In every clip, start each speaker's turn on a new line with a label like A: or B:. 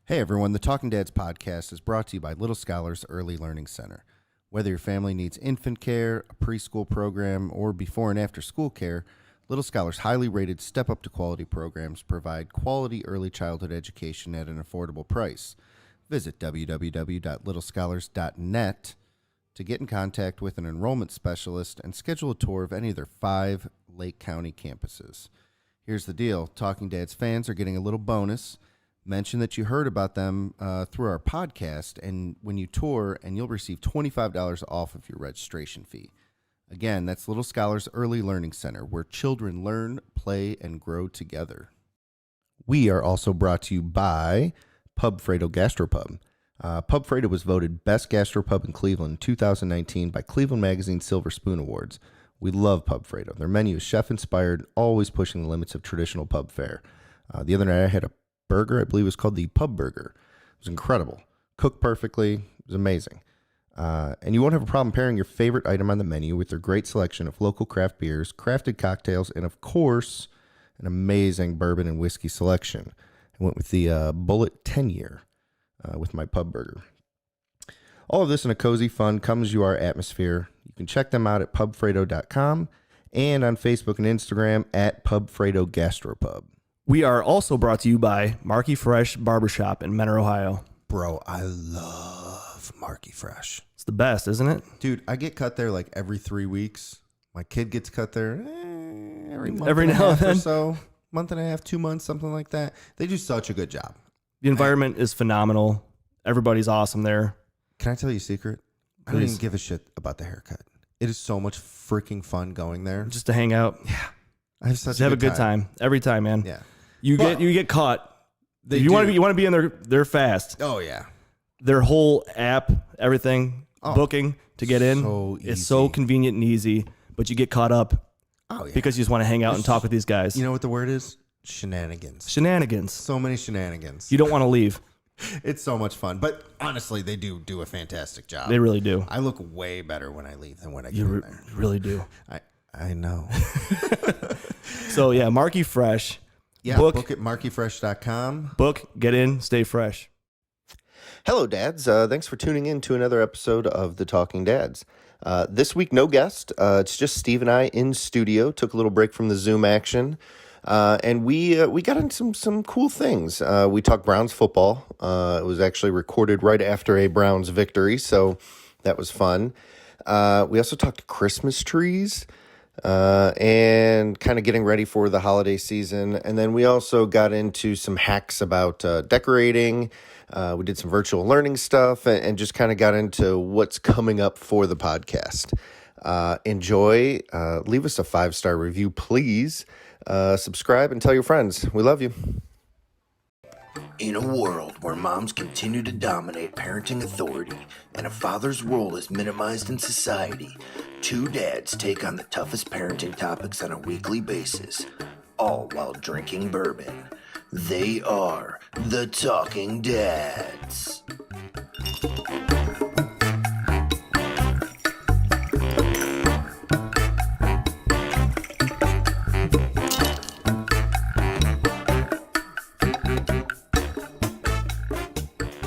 A: Hey everyone, the Talking Dads podcast is brought to you by Little Scholars Early Learning Center. Whether your family needs infant care, a preschool program, or before and after school care, Little Scholars' highly rated Step Up to Quality programs provide quality early childhood education at an affordable price. Visit www.littlescholars.net to get in contact with an enrollment specialist and schedule a tour of any of their 5 Lake County campuses. Here's the deal. Talking Dads fans are getting a little bonus. Mention that you heard about them through our podcast, and when you tour, and you'll receive $25 off of your registration fee. Again, that's Little Scholars Early Learning Center, where children learn, play, and grow together. We are also brought to you by Pub Fredo Gastropub. Pub Fredo was voted Best Gastropub in Cleveland in 2019 by Cleveland Magazine Silver Spoon Awards. We love Pub Fredo. Their menu is chef-inspired, always pushing the limits of traditional pub fare. The other night I had a burger, I believe it was called the Pub Burger. It was incredible. Cooked perfectly. It was amazing. And you won't have a problem pairing your favorite item on the menu with their great selection of local craft beers, crafted cocktails, and of course, an amazing bourbon and whiskey selection. I went with the Bullet 10-year with my Pub Burger. All of this in a cozy, fun, come-as-you-are atmosphere. You can check them out at pubfredo.com and on Facebook and Instagram at PubFredo Gastropub.
B: We are also brought to you by Marky Fresh Barbershop in Menor, Ohio.
A: Bro, I love Marky Fresh.
B: It's the best, isn't it?
A: Dude, I get cut there like every 3 weeks. My kid gets cut there every month
B: Every
A: and a
B: now and
A: half or
B: then.
A: so. Month and a half, 2 months, something like that. They do such a good job.
B: The environment is phenomenal. Everybody's awesome there.
A: Can I tell you a secret? I don't
B: Please.
A: even give a shit about the haircut. It is so much freaking fun going there.
B: Just to hang out.
A: Yeah. I have such
B: Just have a good time. Every time, man.
A: Yeah.
B: You get caught. If you want to be in there fast.
A: Oh, yeah.
B: Their whole app, everything, booking to get in.
A: So
B: It's so
A: easy.
B: convenient and easy, but you get caught up
A: Oh, yeah.
B: because you just want to hang out and talk with these guys.
A: You know what the word is? Shenanigans.
B: Shenanigans.
A: So many shenanigans.
B: You don't want to leave.
A: It's so much fun. But honestly, they do a fantastic job.
B: They really do.
A: I look way better when I leave than when I get
B: You
A: in there.
B: really do.
A: I know.
B: So, yeah, Marky Fresh.
A: Yeah, book at markyfresh.com.
B: Book, get in, stay fresh.
A: Hello, Dads. Thanks for tuning in to another episode of The Talking Dads. This week, no guest. It's just Steve and I in studio. Took a little break from the Zoom action. And we got into some cool things. We talked Browns football. It was actually recorded right after a Browns victory, so that was fun. We also talked Christmas trees. And kind of getting ready for the holiday season. And then we also got into some hacks about decorating. We did some virtual learning stuff and just kind of got into what's coming up for the podcast. Enjoy. Leave us a 5-star review, please. Subscribe and tell your friends. We love you.
C: In a world where moms continue to dominate parenting authority and a father's role is minimized in society, 2 dads take on the toughest parenting topics on a weekly basis, all while drinking bourbon. They are the Talking Dads.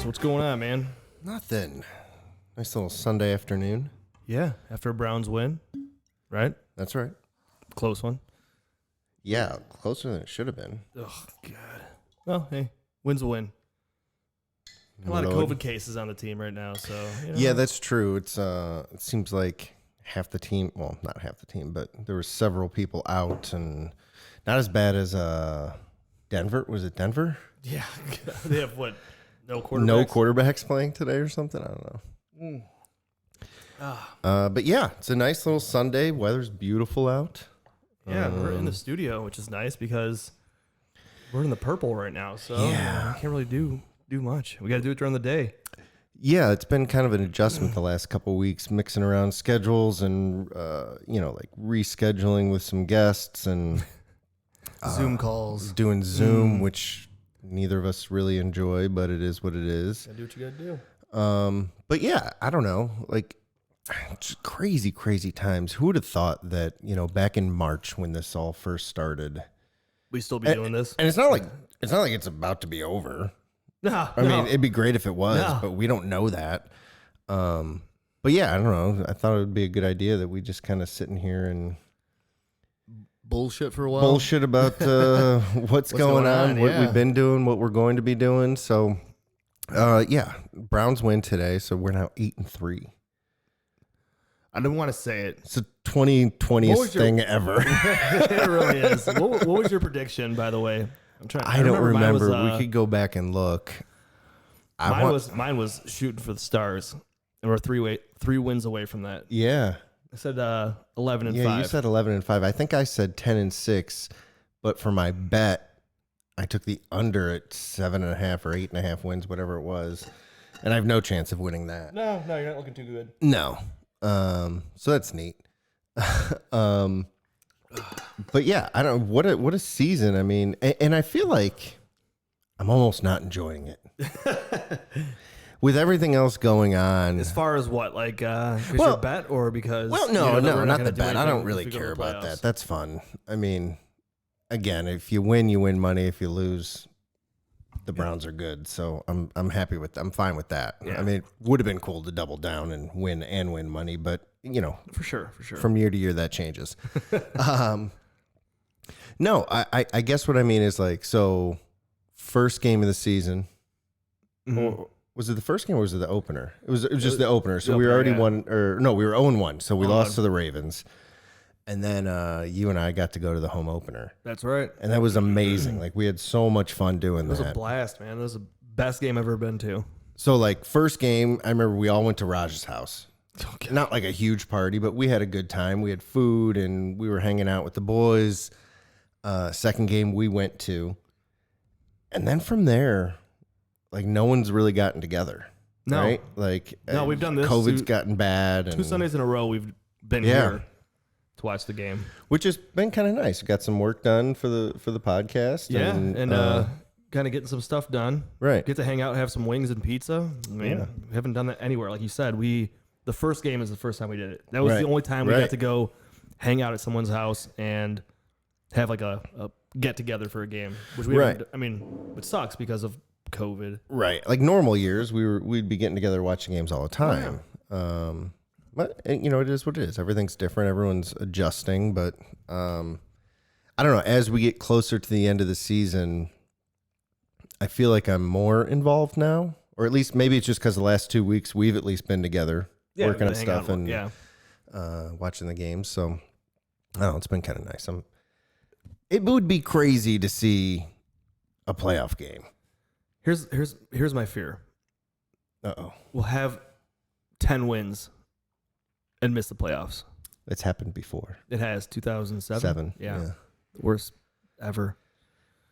B: What's going on, man?
A: Nothing. Nice little Sunday afternoon.
B: Yeah, after a Browns win, right?
A: That's right.
B: Close one.
A: Yeah, closer than it should have been.
B: Oh, God. Well, hey, win's a win. A lot of COVID cases on the team right now, so. You know.
A: Yeah, that's true. It seems like half the team, well, not half the team, but there were several people out, and not as bad as Denver. Was it Denver?
B: Yeah. They have what? No quarterbacks?
A: No quarterbacks playing today or something? I don't know. But yeah, it's a nice little Sunday. Weather's beautiful out.
B: Yeah, we're in the studio, which is nice because we're in the purple right now, so
A: Yeah.
B: we can't really do much. We got to do it during the day.
A: Yeah, it's been kind of an adjustment the last couple of weeks, mixing around schedules and, like rescheduling with some guests and
B: Zoom calls.
A: doing Zoom, which neither of us really enjoy, but it is what it is.
B: Gotta do what you gotta do.
A: But yeah, I don't know, like just crazy times. Who would have thought that, back in March when this all first started,
B: We still be doing this.
A: and it's not like it's about to be over.
B: No,
A: I mean, it'd be great if it was,
B: No.
A: but we don't know that. But yeah, I don't know. I thought it would be a good idea that we just kind of sit in here and
D: Bullshit for a while.
A: bullshit about what's going on, what
B: yeah.
A: we've been doing, what we're going to be doing. So, yeah, Browns win today, so we're now 8-3.
B: I didn't want to say it.
A: It's the
B: What
A: 2020th
B: was your-
A: thing ever.
B: It really is. What was your prediction, by the way? I'm trying.
A: I don't remember.
B: Mine was,
A: We could go back and look.
B: mine was shooting for the stars, and we're three wins away from that.
A: Yeah.
B: I said 11 and
A: Yeah,
B: 5.
A: you said 11-5. I think I said 10-6, but for my bet, I took the under at 7.5 or 8.5 wins, whatever it was, and I have no chance of winning that.
B: No, you're not looking too good.
A: No, so that's neat. But yeah, I don't. What a season! I mean, and I feel like I'm almost not enjoying it. With everything else going on,
B: As far as what, like, because
A: Well-
B: your bet or because?
A: well,
B: you
A: no,
B: know that
A: no,
B: we're
A: not
B: gonna
A: the
B: do
A: bet. I
B: anything
A: don't really
B: if we go to
A: care
B: the
A: about
B: playoffs?
A: that. That's fun. I mean, again, if you win money. If you lose, the Browns are good. So I'm happy with. I'm fine with that.
B: Yeah.
A: I mean, it would have been cool to double down and win money, but you know,
B: For sure.
A: from year to year that changes. No, I guess what I mean is like, so first game of the season.
B: Mhm.
A: Or was it the first game or was it the opener? It was just the opener. So
B: the
A: we were
B: opener,
A: already
B: yeah.
A: 1 or no, we were 0-1. So we
B: 0-1.
A: lost to the Ravens. And then you and I got to go to the home opener.
B: That's right.
A: And that was amazing. Like we had so much fun doing
B: It was a
A: that.
B: blast, man. It was the best game I've ever been to.
A: So like first game, I remember we all went to Raj's house. Not like a huge party, but we had a good time. We had food and we were hanging out with the boys. Second game we went to. And then from there, like no one's really gotten together.
B: No.
A: Right? Like
B: No, we've done this
A: COVID's
B: two-
A: gotten bad.
B: 2
A: and,
B: Sundays in a row, we've been
A: Yeah.
B: here to watch the game.
A: which has been kind of nice. We got some work done for the podcast.
B: Yeah,
A: and,
B: and kind of getting some stuff done.
A: right.
B: Get to hang out, have some wings and pizza. I mean,
A: Yeah.
B: we haven't done that anywhere. Like you said, the first game is the first time we did it. That was
A: Right.
B: the only time we
A: Right.
B: got to go hang out at someone's house and have like a get together for a game, which we
A: Right.
B: haven't- I mean, it sucks because of COVID.
A: Right. Like normal years, we'd be getting together watching games all the time. But you know, it is what it is. Everything's different. Everyone's adjusting. But I don't know. As we get closer to the end of the season, I feel like I'm more involved now, or at least maybe it's just because the last 2 weeks we've at least been together working on
B: hang
A: stuff
B: out,
A: and
B: yeah.
A: watching the games. So I don't know. It's been kind of nice. It would be crazy to see a playoff game.
B: Here's my fear.
A: Uh-oh.
B: We'll have 10 wins and miss the playoffs.
A: It's happened before.
B: It has 2007.
A: 7.
B: Yeah. Worst ever.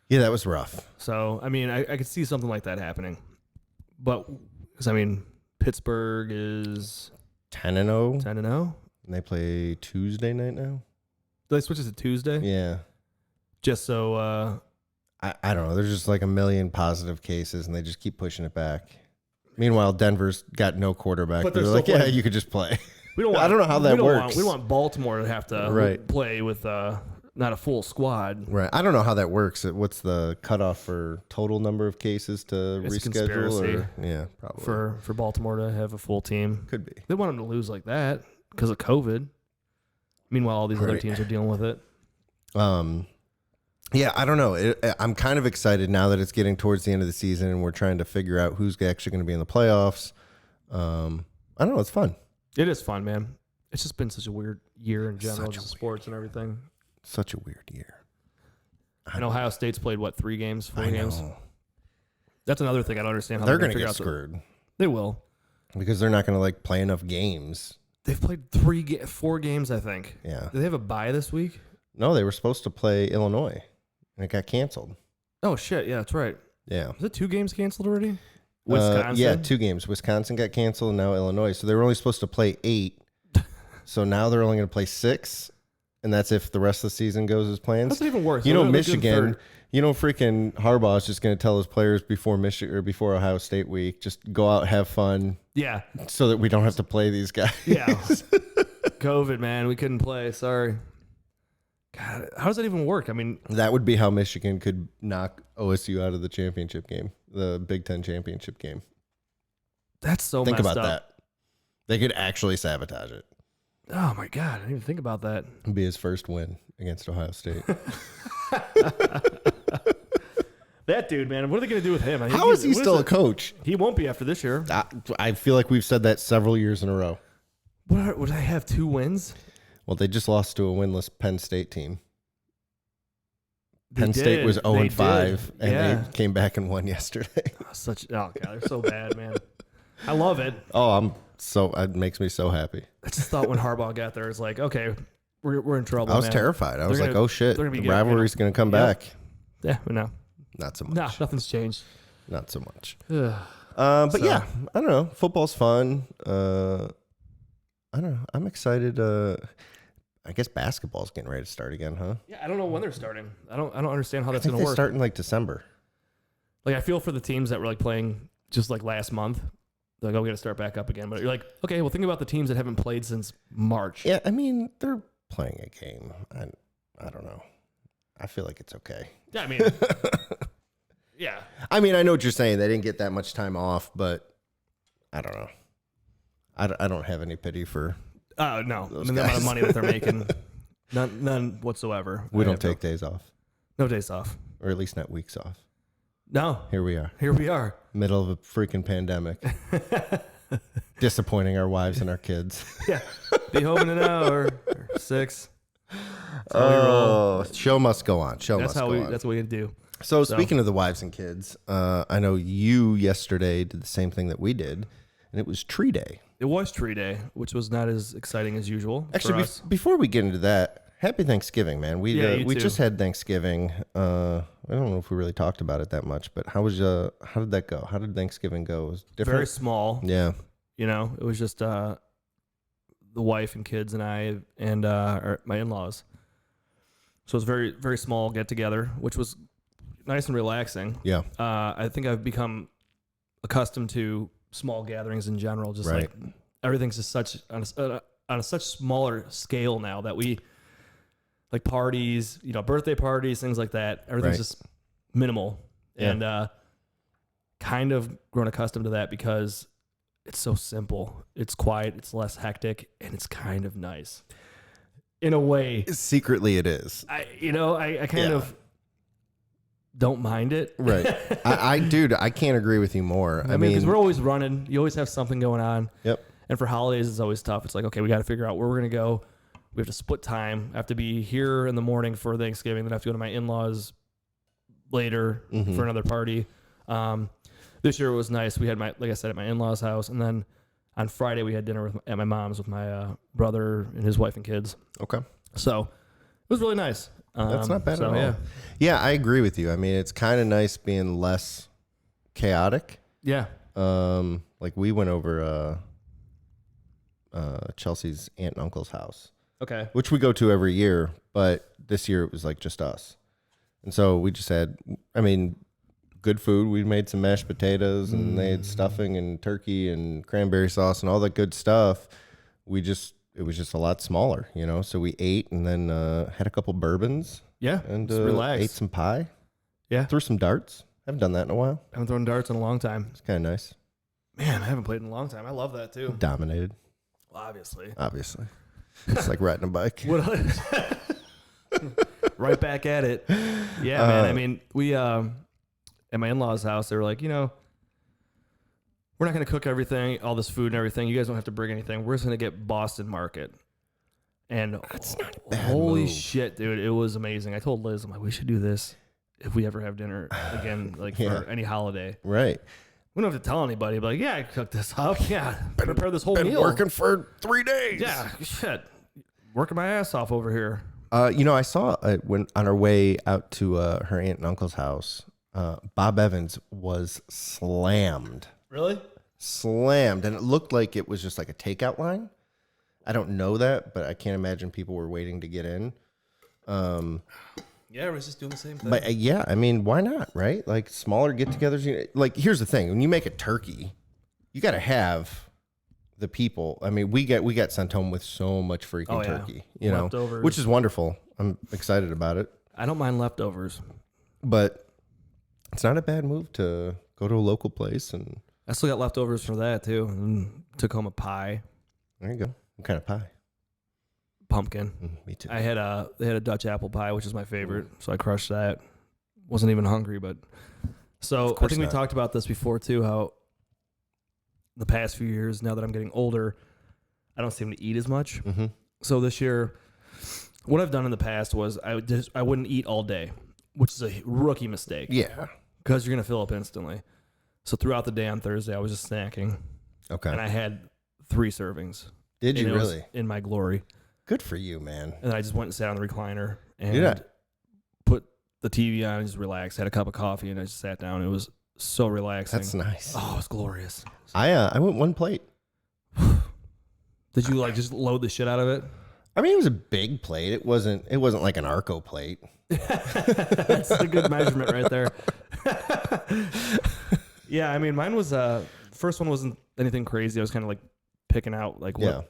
A: Yeah, that was rough.
B: So, I mean, I could see something like that happening. But, because, I mean, Pittsburgh is
A: 10-0.
B: 10-0.
A: And they play Tuesday night now?
B: Did they switch it to Tuesday?
A: Yeah.
B: Just so,
A: I don't know. There's just like a million positive cases, and they just keep pushing it back. Meanwhile, Denver's got no quarterback.
B: But
A: They're
B: they're
A: like,
B: still
A: yeah,
B: playing.
A: you could just play.
B: we don't want,
A: I don't know how that
B: we don't
A: works.
B: we don't want Baltimore to have to
A: Right.
B: play with not a full squad.
A: Right. I don't know how that works. What's the cutoff for total number of cases to
B: It's
A: reschedule?
B: conspiracy.
A: Or, yeah, probably.
B: For Baltimore to have a full team.
A: Could be.
B: They want them to lose like that because of COVID. Meanwhile, all these other
A: Right.
B: teams are dealing with it.
A: Yeah, I don't know. I'm kind of excited now that it's getting towards the end of the season and we're trying to figure out who's actually going to be in the playoffs. I don't know. It's fun.
B: It is fun, man. It's just been such a weird year in general,
A: Such a
B: just sports and everything.
A: Such a weird year.
B: And Ohio State's played, what, 3 games, 4
A: I
B: games?
A: know.
B: That's another thing I don't understand how
A: They're
B: going
A: going
B: to
A: to get
B: figure out.
A: screwed
B: They will.
A: because they're not going to like play enough games.
B: They've played 4 games, I think.
A: Yeah.
B: Do they have a bye this week?
A: No, they were supposed to play Illinois and it got canceled.
B: Oh, shit. Yeah, that's right.
A: Yeah.
B: Is it 2 games canceled already? Wisconsin?
A: Yeah, 2 games. Wisconsin got canceled and now Illinois. So they were only supposed to play 8. So now they're only going to play 6. And that's if the rest of the season goes as planned.
B: That's even worse.
A: You know,
B: They're a good
A: Michigan,
B: third.
A: you know, freaking Harbaugh is just going to tell his players before Michigan or before Ohio State week, just go out, have fun
B: Yeah.
A: so that we don't have to play these guys.
B: Yeah. COVID, man. We couldn't play. Sorry. God, how does that even work? I mean,
D: That would be how Michigan could knock OSU out of the championship game, the Big Ten championship game.
B: that's so
D: Think
B: messed
D: about
B: up.
D: that. They could actually sabotage it.
B: Oh my God, I didn't even think about that.
D: It'd be his first win against Ohio State.
B: That dude, man, what are they going to do with him? I think
D: How is he
B: what
D: still a
B: it?
D: coach?
B: He won't be after this year.
D: I feel like we've said that several years in a row.
B: Would I have 2 wins?
D: Well, they just lost to a winless Penn State team.
B: They
D: Penn State
B: did.
D: was 0-5,
B: They did.
D: and they came back and won yesterday.
B: Oh God, they're so bad, man. I love it.
D: Oh, it makes me so happy.
B: I just thought when Harbaugh got there, it's like, okay, we're in trouble.
D: I was
B: man.
D: terrified. I was
B: They're
D: like,
B: gonna-
D: oh shit,
B: they're gonna
D: the
B: be good,
D: rivalry's going to come
B: Yep.
D: back.
B: Yeah, but no,
D: Not so much.
B: no, nothing's changed.
D: Not so much.
B: Ugh.
D: But
B: So-
D: yeah, I don't know. Football's fun. I don't know. I'm excited. I guess basketball's getting ready to start again, huh?
B: Yeah, I don't know when they're starting. I don't understand how
D: I
B: that's
D: think
B: going to
D: they
B: work.
D: start in like December.
B: Like I feel for the teams that were like playing just like last month. They're like, oh, we got to start back up again. But you're like, okay, well, think about the teams that haven't played since March.
D: Yeah, I mean, they're playing a game. I don't know. I feel like it's okay.
B: Yeah, I mean, yeah.
D: I mean, I know what you're saying. They didn't get that much time off, but I don't know. I don't have any pity for.
B: No, I
D: Those
B: mean, the amount of
D: guys.
B: money that they're making, none whatsoever.
D: We
B: I
D: don't
B: have no-
D: take days off,
B: no days off.
D: or at least not weeks off.
B: No,
D: Here we are,
B: here we are.
D: middle of a freaking pandemic, disappointing our wives and our kids.
B: Yeah, be home in an hour or 6. That's how we roll.
D: Oh, show must go on. Show
B: That's
D: must
B: how
D: go
B: we.
D: on.
B: That's what we do.
D: So speaking of the wives and kids, I know you yesterday did the same thing that we did, and it was Tree Day.
B: It was Tree Day, which was not as exciting as usual for
D: Actually,
B: us.
D: before we get into that, happy Thanksgiving, man. We
B: Yeah, you
D: we
B: too.
D: just had Thanksgiving. I don't know if we really talked about it that much, but how did that go? How did Thanksgiving go? It was different.
B: Very small.
D: Yeah.
B: You know, it was just the wife and kids and I and my in-laws. So it was very, very small get together, which was nice and relaxing.
D: Yeah.
B: I think I've become accustomed to small gatherings in general. Just
D: Right.
B: like everything's just such on a such smaller scale now that we like parties, you know, birthday parties, things like that. Everything's
D: Right.
B: just minimal,
D: Yeah.
B: and kind of grown accustomed to that because it's so simple. It's quiet. It's less hectic, and it's kind of nice in a way.
D: Secretly, it is.
B: I kind
D: Yeah.
B: of don't mind it.
D: Right. Dude, I can't agree with you more.
B: I mean, because we're always running. You always have something going on.
D: Yep.
B: And for holidays, it's always tough. It's like, okay, we got to figure out where we're going to go. We have to split time. I have to be here in the morning for Thanksgiving. Then I have to go to my in-laws later
D: Mhm.
B: for another party. This year it was nice. We had like I said, at my in-laws' house. And then on Friday, we had dinner at my mom's with my brother and his wife and kids.
D: Okay.
B: So it was really nice.
D: That's not bad
B: so,
D: at all.
B: Yeah.
D: Yeah, I agree with you. I mean, it's kind of nice being less chaotic.
B: Yeah.
D: Like we went over Chelsea's aunt and uncle's house,
B: Okay.
D: which we go to every year, but this year it was like just us. And so we just had, I mean, good food. We made some mashed potatoes and they had stuffing and turkey and cranberry sauce and all that good stuff. It was just a lot smaller, you know? So we ate and then had a couple bourbons
B: Yeah.
D: and
B: just relax.
D: ate some pie.
B: Yeah.
D: Threw some darts. Haven't done that in a while.
B: I haven't thrown darts in a long time.
D: It's kind of nice.
B: Man, I haven't played in a long time. I love that too.
D: Dominated,
B: Obviously.
D: obviously. It's like riding a bike.
B: What? Right back at it. Yeah, man. I mean, we at my in-laws' house, they were like, you know, we're not going to cook everything, all this food and everything. You guys don't have to bring anything. We're just going to get Boston Market. And
D: That's not a bad
B: holy
D: move.
B: shit, dude, it was amazing. I told Liz, I'm like, we should do this if we ever have dinner again, like
D: Yeah.
B: for any holiday.
D: Right.
B: We don't have to tell anybody, but like, yeah, I cooked this up. Yeah, prepare this whole
D: Been
B: meal.
D: working for 3 days.
B: Yeah, shit. Working my ass off over here.
D: You know, I saw when on our way out to her aunt and uncle's house, Bob Evans was slammed,
B: Really?
D: and it looked like it was just like a takeout line. I don't know that, but I can't imagine people were waiting to get in.
B: Yeah, I was just doing the same thing.
D: But yeah, I mean, why not, right? Like smaller get-togethers. Like, here's the thing: when you make a turkey, you got to have the people. I mean, we got sent home with so much freaking
B: Oh, yeah.
D: turkey, you know,
B: Leftovers.
D: which is wonderful. I'm excited about it.
B: I don't mind leftovers.
D: But it's not a bad move to go to a local place and
B: I still got leftovers for that too. And took home a pie,
D: there you go. What kind of pie?
B: pumpkin.
D: Me too.
B: They had a Dutch apple pie, which is my favorite, so I crushed that. Wasn't even hungry, but so I think we talked about this before too. How the past few years, now that I'm getting older, I don't seem to eat as much.
D: Mm-hmm.
B: So this year, what I've done in the past was I wouldn't eat all day, which is a rookie mistake.
D: Yeah.
B: Because you're gonna fill up instantly. So throughout the day on Thursday, I was just snacking,
D: Okay.
B: and I had 3 servings.
D: Did you
B: And it was
D: really?
B: in my glory.
D: Good for you, man.
B: And then I just went and sat on the recliner and
D: Yeah.
B: put the TV on and just relaxed. Had a cup of coffee and I just sat down. It was so relaxing.
D: That's nice.
B: Oh, it's glorious.
D: I went 1 plate.
B: Did you like just load the shit out of it?
D: I mean, it was a big plate. It wasn't like an Arco plate.
B: That's a good measurement right there. Yeah, I mean, mine was first one wasn't anything crazy. I was kind of like picking out like what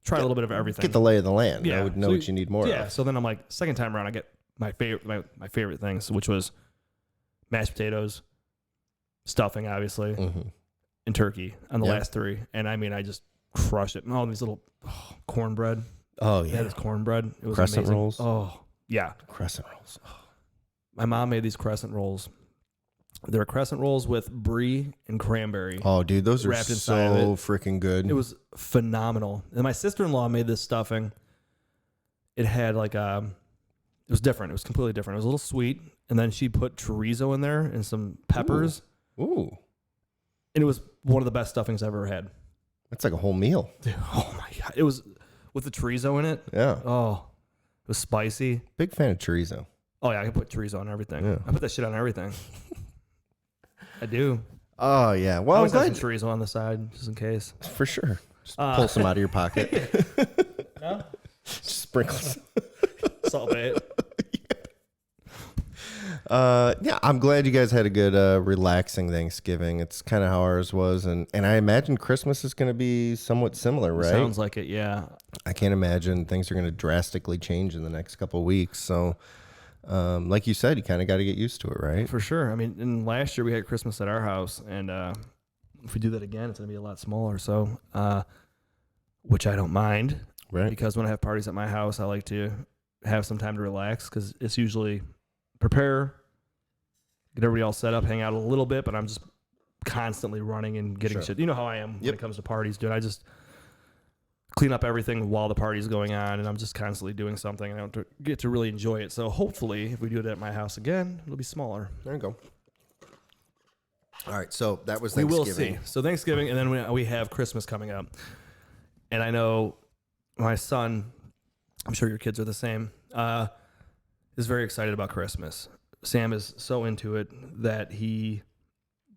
B: try a little bit of everything.
D: Get the lay of the land.
B: Yeah.
D: I would know
B: So
D: what you need more
B: Yeah,
D: of.
B: so then I'm like, second time around, I get my favorite things, which was mashed potatoes, stuffing, obviously,
D: Mm-hmm.
B: and turkey on the
D: Yeah.
B: last 3. And I mean, I just crushed it. And all these little cornbread.
D: Oh,
B: Yeah,
D: yeah.
B: this cornbread. It was
D: Crescent
B: amazing.
D: rolls?
B: Oh, yeah.
D: Crescent rolls.
B: My mom made these crescent rolls. They were crescent rolls with brie and cranberry.
D: Oh, dude, those are
B: Wrapped inside of
D: so freaking good.
B: It was phenomenal. And my sister-in-law made this stuffing. It had like it was different. It was completely different. It was a little sweet, and then she put chorizo in there and some peppers.
D: Ooh.
B: And it was one of the best stuffings I've ever had.
D: That's like a whole meal.
B: Dude, oh my god! It was with the chorizo in it.
D: Yeah.
B: Oh, it was spicy.
D: Big fan of chorizo.
B: Oh yeah, I can put chorizo on everything.
D: Yeah.
B: I put that shit on everything. I do.
D: Oh, yeah.
B: I
D: Well, I'm
B: always have
D: glad.
B: some chorizo on the side just in case.
D: For sure. Just pull some out of your pocket.
B: No?
D: Just sprinkle some.
B: Salt Bay it.
D: Yeah, I'm glad you guys had a good, relaxing Thanksgiving. It's kind of how ours was, and I imagine Christmas is going to be somewhat similar, right?
B: Sounds like it. Yeah.
D: I can't imagine things are going to drastically change in the next couple of weeks. So, like you said, you kind of got to get used to it, right?
B: For sure. I mean, and last year we had Christmas at our house, and if we do that again, it's going to be a lot smaller. So, which I don't mind,
D: Right.
B: because when I have parties at my house, I like to have some time to relax because it's usually prepare, get everybody all set up, hang out a little bit, but I'm just constantly running and getting
D: Sure.
B: shit. You know how I am when
D: Yep.
B: it comes to parties, dude. I just clean up everything while the party's going on, and I'm just constantly doing something, and I don't get to really enjoy it. So hopefully, if we do it at my house again, it'll be smaller.
D: There you go. All right, so that was
B: We will
D: Thanksgiving.
B: see. So Thanksgiving, and then we have Christmas coming up. And I know my son, I'm sure your kids are the same, is very excited about Christmas. Sam is so into it that he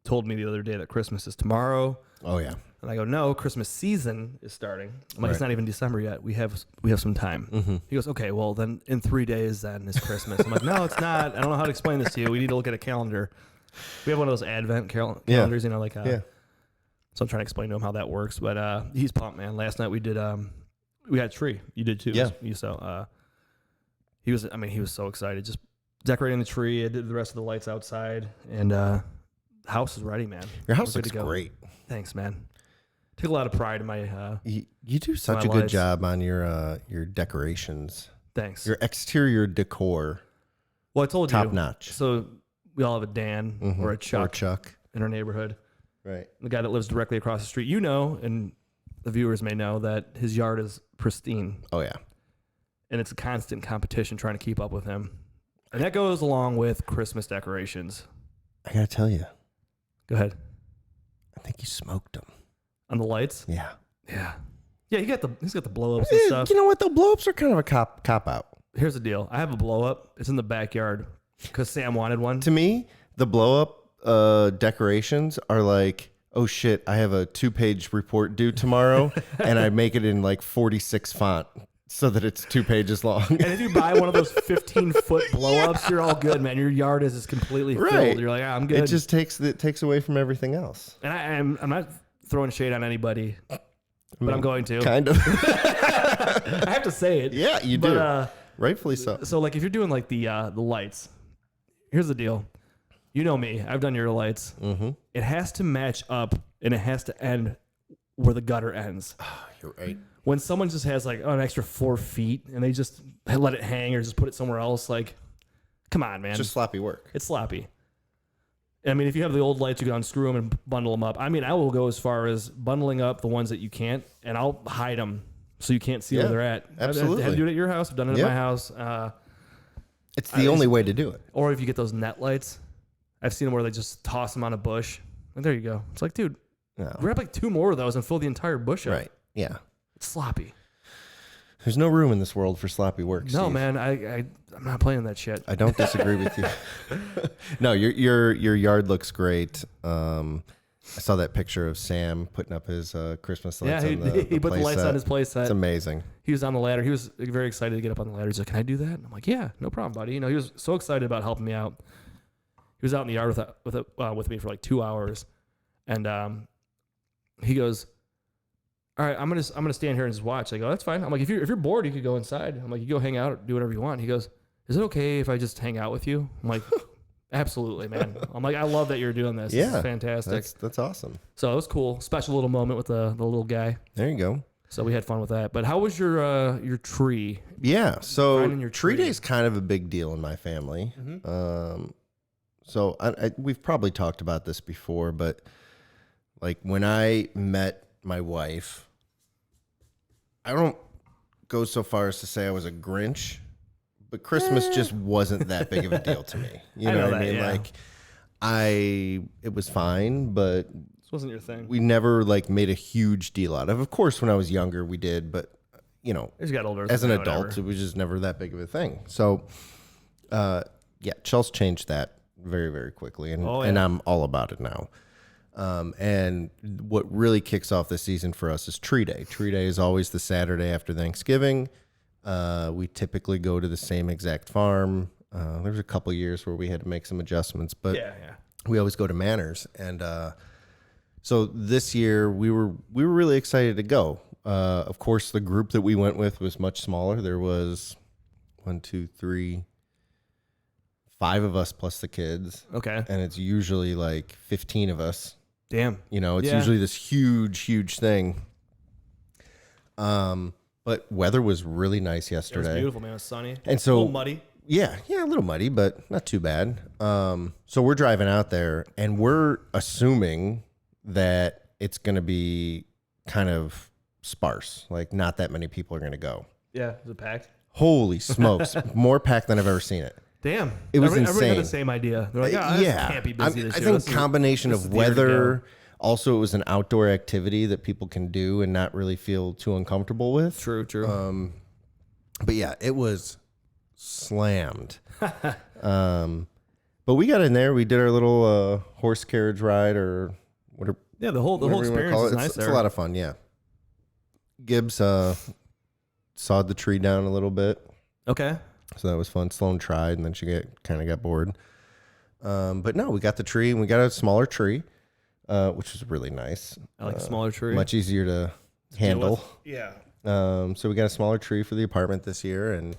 B: told me the other day that Christmas is tomorrow.
D: Oh, yeah.
B: And I go, no, Christmas season is starting. I'm like, it's
D: Right.
B: not even December yet. We have some time.
D: Mm-hmm.
B: He goes, okay, well then in 3 days then is Christmas. I'm like, no, it's not. I don't know how to explain this to you. We need to look at a calendar. We have one of those Advent calendars, you know, like
D: Yeah.
B: So I'm trying to explain to him how that works. But he's pumped, man. Last night we did we had a tree. You did too.
D: Yeah.
B: He was so excited. Just decorating the tree. I did the rest of the lights outside, and the house is ready, man.
D: Your house
B: We're good
D: looks
B: to go.
D: great.
B: Thanks, man. Take a lot of pride in my
D: You do such
B: my
D: a good
B: lights.
D: job on your decorations.
B: thanks.
D: Your exterior decor,
B: Well, I told
D: top
B: you.
D: notch.
B: So we all have a Dan
D: Mhm.
B: or a Chuck
D: Or Chuck.
B: in our neighborhood.
D: Right.
B: The guy that lives directly across the street. You know, and the viewers may know that his yard is pristine.
D: Oh, yeah.
B: And it's a constant competition trying to keep up with him. And that goes along with Christmas decorations.
D: I got to tell you,
B: Go ahead.
D: I think you smoked them.
B: On the lights?
D: Yeah.
B: Yeah. Yeah, he's got the blow ups and stuff.
D: You know what? The blow-ups are kind of a cop out.
B: Here's the deal. I have a blow up. It's in the backyard because Sam wanted one.
D: To me, the blow-up decorations are like, oh, shit, I have a 2-page report due tomorrow, and I make it in like 46 font so that it's 2 pages long.
B: And if you buy one of those 15-foot blow-ups, you're all good, man. Your yard is completely
D: Right.
B: filled. You're like, I'm good.
D: It just takes away from everything else.
B: And I'm not throwing shade on anybody, but I'm going to.
D: Kind of.
B: I have to say it.
D: Yeah, you
B: But,
D: do. Rightfully so.
B: So like if you're doing like the lights, here's the deal. You know me. I've done your lights.
D: Mm-hmm.
B: It has to match up and it has to end where the gutter ends.
D: You're right.
B: When someone just has like an extra 4 feet and they just let it hang or just put it somewhere else, like, come on, man.
D: It's just sloppy work.
B: It's sloppy. I mean, if you have the old lights, you can unscrew them and bundle them up. I mean, I will go as far as bundling up the ones that you can't, and I'll hide them so you can't see where they're at.
D: Absolutely.
B: I've had to do it at your house. I've done it at my house.
D: It's the only way to do it.
B: Or if you get those net lights, I've seen them where they just toss them on a bush. And there you go. It's like, dude, grab like 2 more of those and fill the entire bush up.
D: Right. Yeah.
B: It's sloppy.
D: There's no room in this world for sloppy work.
B: No,
D: Steve.
B: man, I'm not playing that shit.
D: I don't disagree with you. No, your yard looks great. I saw that picture of Sam putting up his Christmas lights.
B: Yeah,
D: on the
B: he put the lights on his place set.
D: It's amazing.
B: He was on the ladder. He was very excited to get up on the ladder. He's like, "Can I do that?" And I'm like, "Yeah, no problem, buddy." You know, he was so excited about helping me out. He was out in the yard with me for like 2 hours, and he goes, "All right, I'm gonna stand here and just watch." I go, "That's fine." I'm like, "If you're bored, you could go inside." I'm like, "You go hang out, do whatever you want." He goes, "Is it okay if I just hang out with you?" I'm like, "Absolutely, man." I'm like, "I love that you're doing this.
D: Yeah,
B: this is fantastic."
D: That's awesome.
B: So it was cool, special little moment with the little guy.
D: There you go.
B: So we had fun with that. But how was your tree?
D: Yeah. So
B: Finding your
D: tree
B: tree.
D: day is kind of a big deal in my family. So we've probably talked about this before, but like when I met my wife, I don't go so far as to say I was a Grinch, but Christmas just wasn't that big of a deal to me. You
B: I
D: know
B: know
D: what I
B: that,
D: mean?
B: yeah.
D: Like it was fine, but
B: This wasn't your thing.
D: we never like made a huge deal out of it. Of course, when I was younger, we did, but you know,
B: I just got older.
D: as an
B: whatever.
D: adult, it was just never that big of a thing. So, yeah, Chelsea changed that very, very quickly, and
B: Oh, yeah.
D: and I'm all about it now. And what really kicks off the season for us is Tree Day. Tree Day is always the Saturday after Thanksgiving. We typically go to the same exact farm. There's a couple years where we had to make some adjustments, but
B: Yeah.
D: we always go to Manners. And so this year we were really excited to go. Of course, the group that we went with was much smaller. There was 1, 2, 3, 5 of us plus the kids.
B: Okay.
D: And it's usually like 15 of us.
B: Damn.
D: You know, it's
B: Yeah.
D: usually this huge thing. But weather was really nice
B: It was
D: yesterday.
B: beautiful, man. It was sunny.
D: And so
B: a little muddy.
D: Yeah, a little muddy, but not too bad. So we're driving out there, and we're assuming that it's going to be kind of sparse, like not that many people are going to go.
B: Yeah. Was it packed?
D: Holy smokes, more packed than I've ever seen it.
B: Damn.
D: It was
B: Everybody had
D: insane.
B: the same idea. They're like, "Oh, this can't be busy this
D: I
B: year."
D: think
B: This is-
D: combination
B: this
D: of
B: is the year to go."
D: weather. Also, it was an outdoor activity that people can do and not really feel too uncomfortable with.
B: True.
D: But yeah, it was slammed. But we got in there. We did our little horse carriage ride, or whatever.
B: Yeah. The whole
D: whatever you wanna
B: experience
D: call
B: is
D: it.
B: nice
D: It's
B: there.
D: a lot of fun. Yeah. Gibbs sawed the tree down a little bit,
B: Okay.
D: so that was fun. Sloan tried, and then she kind of got bored. But no, we got the tree, and we got a smaller tree, which was really nice.
B: I like a smaller tree.
D: Much easier to handle.
B: Yeah.
D: So we got a smaller tree for the apartment this year, and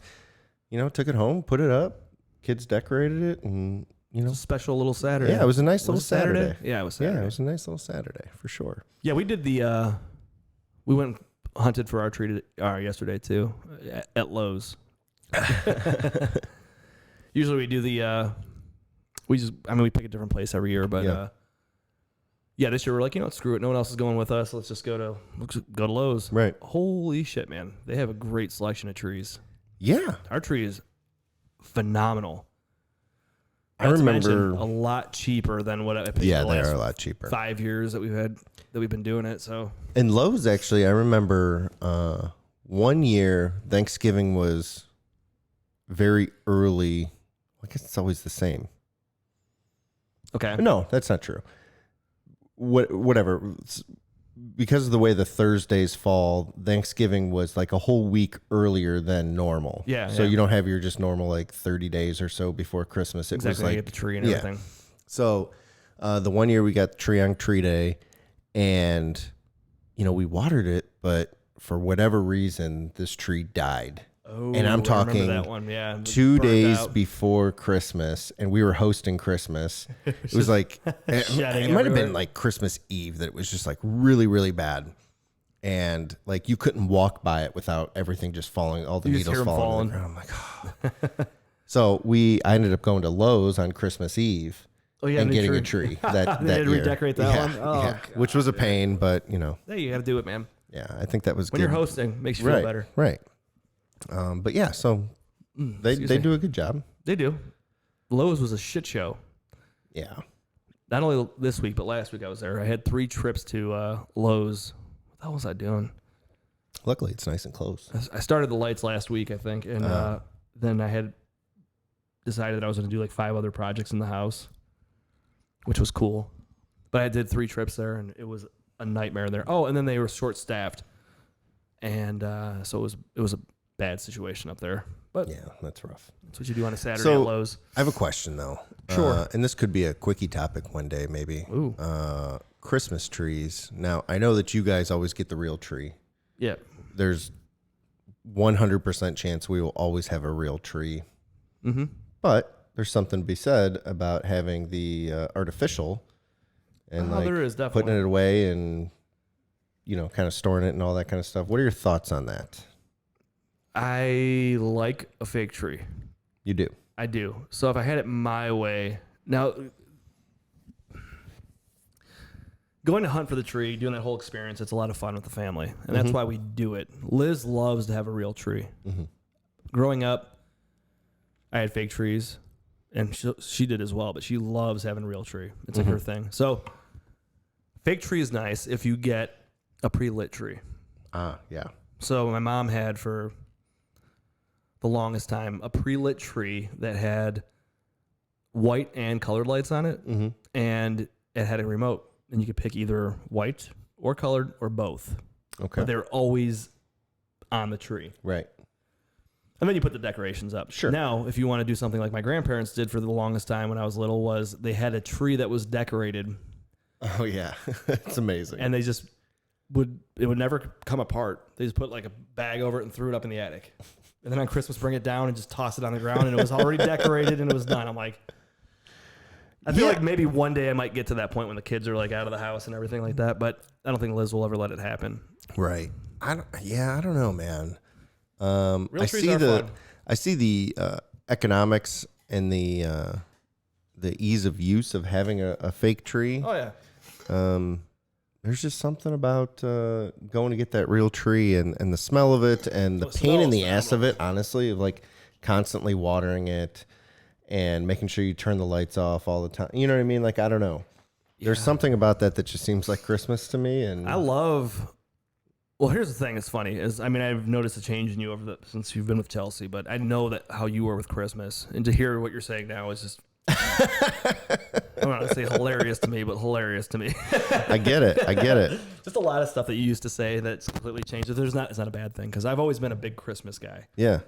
D: took it home, put it up. Kids decorated it, and
B: Special little Saturday.
D: yeah, it was a nice little
B: Was it Saturday?
D: Saturday.
B: Yeah, it was Saturday.
D: Yeah, it was a nice little Saturday for sure.
B: Yeah, we did the. We went and hunted for our tree yesterday too, at Lowe's. Usually we do the. We pick a different place every year, but
D: Yeah.
B: this year we're like, screw it. No one else is going with us. Let's just go to Lowe's.
D: Right.
B: Holy shit, man! They have a great selection of trees.
D: Yeah,
B: Our tree is phenomenal.
D: I
B: Not to mention,
D: remember.
B: a lot cheaper than what I paid.
D: Yeah,
B: the
D: they
B: last
D: are a lot cheaper.
B: 5 years that we've been doing it. So
D: And Lowe's, actually, I remember one year Thanksgiving was very early. I guess it's always the same.
B: okay,
D: No, that's not true. Whatever. Because of the way the Thursdays fall, Thanksgiving was like a whole week earlier than normal.
B: Yeah,
D: So
B: yeah.
D: you don't have your just normal like 30 days or so before Christmas. It
B: exactly.
D: was
B: You
D: like
B: get the tree and
D: yeah.
B: everything.
D: So the one year we got the tree on Tree Day, and we watered it, but for whatever reason, this tree died.
B: Oh,
D: And I'm
B: I remember
D: talking
B: that one. Yeah,
D: 2
B: burned
D: days
B: out.
D: before Christmas, and we were hosting Christmas. It was like, it
B: shedding
D: might have been
B: everywhere.
D: like Christmas Eve that it was just like really, really bad. And like you couldn't walk by it without everything just falling, all the
B: You just
D: needles
B: hear 'em
D: falling. To the
B: falling.
D: ground. I'm like, oh. So I ended up going to Lowe's on Christmas Eve
B: Oh, yeah,
D: and
B: new
D: getting a
B: tree.
D: tree that
B: They had to
D: year.
B: redecorate that
D: Yeah,
B: one? Oh,
D: yeah. Which was a pain, but you know,
B: Hey, you got to do it, man.
D: yeah, I think that was
B: When
D: good.
B: you're hosting, makes you feel
D: right,
B: better.
D: right. But yeah, so they
B: excuse me.
D: do a good job.
B: They do. Lowe's was a shit show.
D: Yeah.
B: Not only this week, but last week I was there. I had 3 trips to Lowe's. What the hell was I doing?
D: Luckily, it's nice and close.
B: I started the lights last week, I think, and then I had decided that I was going to do like 5 other projects in the house, which was cool. But I did 3 trips there, and it was a nightmare there. Oh, and then they were short-staffed, and so it was a bad situation up there. But
D: Yeah, that's rough.
B: that's what you do on a Saturday
D: So-
B: at Lowe's.
D: I have a question though.
B: Sure.
D: And this could be a quickie topic one day, maybe.
B: Ooh.
D: Christmas trees. Now, I know that you guys always get the real tree.
B: Yeah.
D: There's 100% chance we will always have a real tree.
B: Mm-hmm.
D: But there's something to be said about having the artificial and like
B: there is definitely.
D: putting it away and, you know, kind of storing it and all that kind of stuff. What are your thoughts on that?
B: I like a fake tree.
D: You do.
B: I do. So if I had it my way, now going to hunt for the tree, doing that whole experience, it's a lot of fun with the family, and that's why we do it. Liz loves to have a real tree. Growing up, I had fake trees, and she did as well, but she loves having a real tree. It's like her thing. So fake tree is nice if you get a pre-lit tree.
D: Yeah.
B: So my mom had for the longest time a pre-lit tree that had white and colored lights on it, and it had a remote, and you could pick either white or colored or both.
D: Okay.
B: But they're always on the tree.
D: Right.
B: And then you put the decorations up.
D: Sure.
B: Now, if you want to do something like my grandparents did for the longest time when I was little, was they had a tree that was decorated,
D: Oh yeah. It's amazing.
B: and they just would never come apart. They just put like a bag over it and threw it up in the attic. And then on Christmas, bring it down and just toss it on the ground, and it was already decorated and it was done. I'm like, I feel like maybe one day I might get to that point when the kids are like out of the house and everything like that, but I don't think Liz will ever let it happen.
D: Right. I don't know, man.
B: Real trees are fun.
D: I see the economics and the ease of use of having a fake tree.
B: Oh yeah.
D: There's just something about going to get that real tree and the smell of it and the
B: The
D: pain in
B: smell's
D: the ass of it, honestly, of like constantly watering it and making sure you turn the lights off all the time. You know what I mean? Like, I don't know. There's something about that just seems like Christmas to me. And
B: I love. Well, here's the thing. It's funny. I've noticed a change in you since you've been with Chelsea, but I know that how you were with Christmas, and to hear what you're saying now is just. I don't want to say hilarious to me, but hilarious to me.
D: I get it.
B: Just a lot of stuff that you used to say that's completely changed. It's not a bad thing because I've always been a big Christmas guy.
D: Yeah.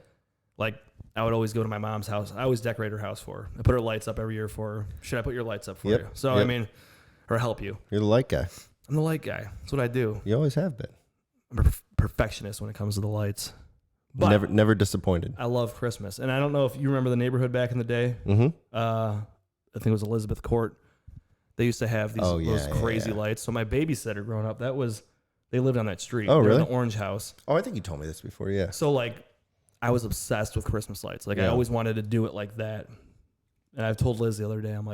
B: Like I would always go to my mom's house. I always decorate her house for her. I put her lights up every year for her. Should I put your lights up for
D: Yep.
B: you? So
D: Yep.
B: I mean, or help you.
D: You're the light guy.
B: I'm the light guy. That's what I do.
D: You always have been.
B: I'm a perfectionist when it comes to the lights. But
D: Never disappointed.
B: I love Christmas, and I don't know if you remember the neighborhood back in the day. I think it was Elizabeth Court. They used to have those crazy lights. So my babysitter growing up, they lived on that street.
D: Oh,
B: They were in
D: really?
B: the orange house.
D: Oh, I think you told me this before. Yeah.
B: So like, I was obsessed with Christmas lights. Like I
D: Yeah.
B: always wanted to do it like that. And I've told Liz the other day, I'm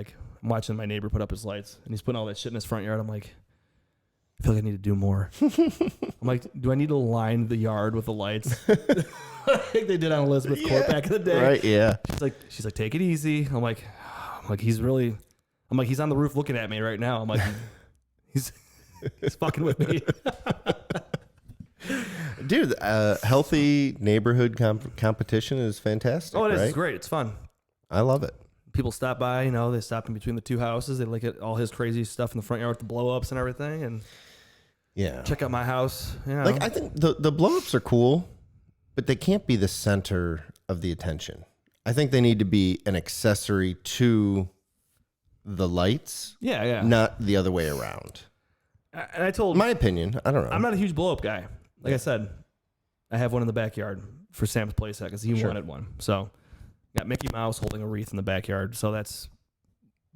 B: watching my neighbor put up his lights, and he's putting all that shit in his front yard. I'm like, I feel like I need to do more. I'm like, do I need to line the yard with the lights? Like they did on Elizabeth Court back in the day.
D: Right. Yeah.
B: She's like, take it easy. I'm like, he's on the roof looking at me right now. I'm like, he's fucking with me.
D: Dude, healthy neighborhood competition is fantastic.
B: Oh, it is.
D: Right?
B: It's great. It's fun.
D: I love it.
B: People stop by, they stop in between the two houses. They look at all his crazy stuff in the front yard with the blow ups and everything, and
D: Yeah.
B: check out my house.
D: Like, I think the blow-ups are cool, but they can't be the center of the attention. I think they need to be an accessory to the lights,
B: yeah.
D: not the other way around.
B: And I told
D: My opinion. I don't know.
B: I'm not a huge blow up guy. Like I said, I have one in the backyard for Sam's playset because he wanted one. So got Mickey Mouse holding a wreath in the backyard. So that's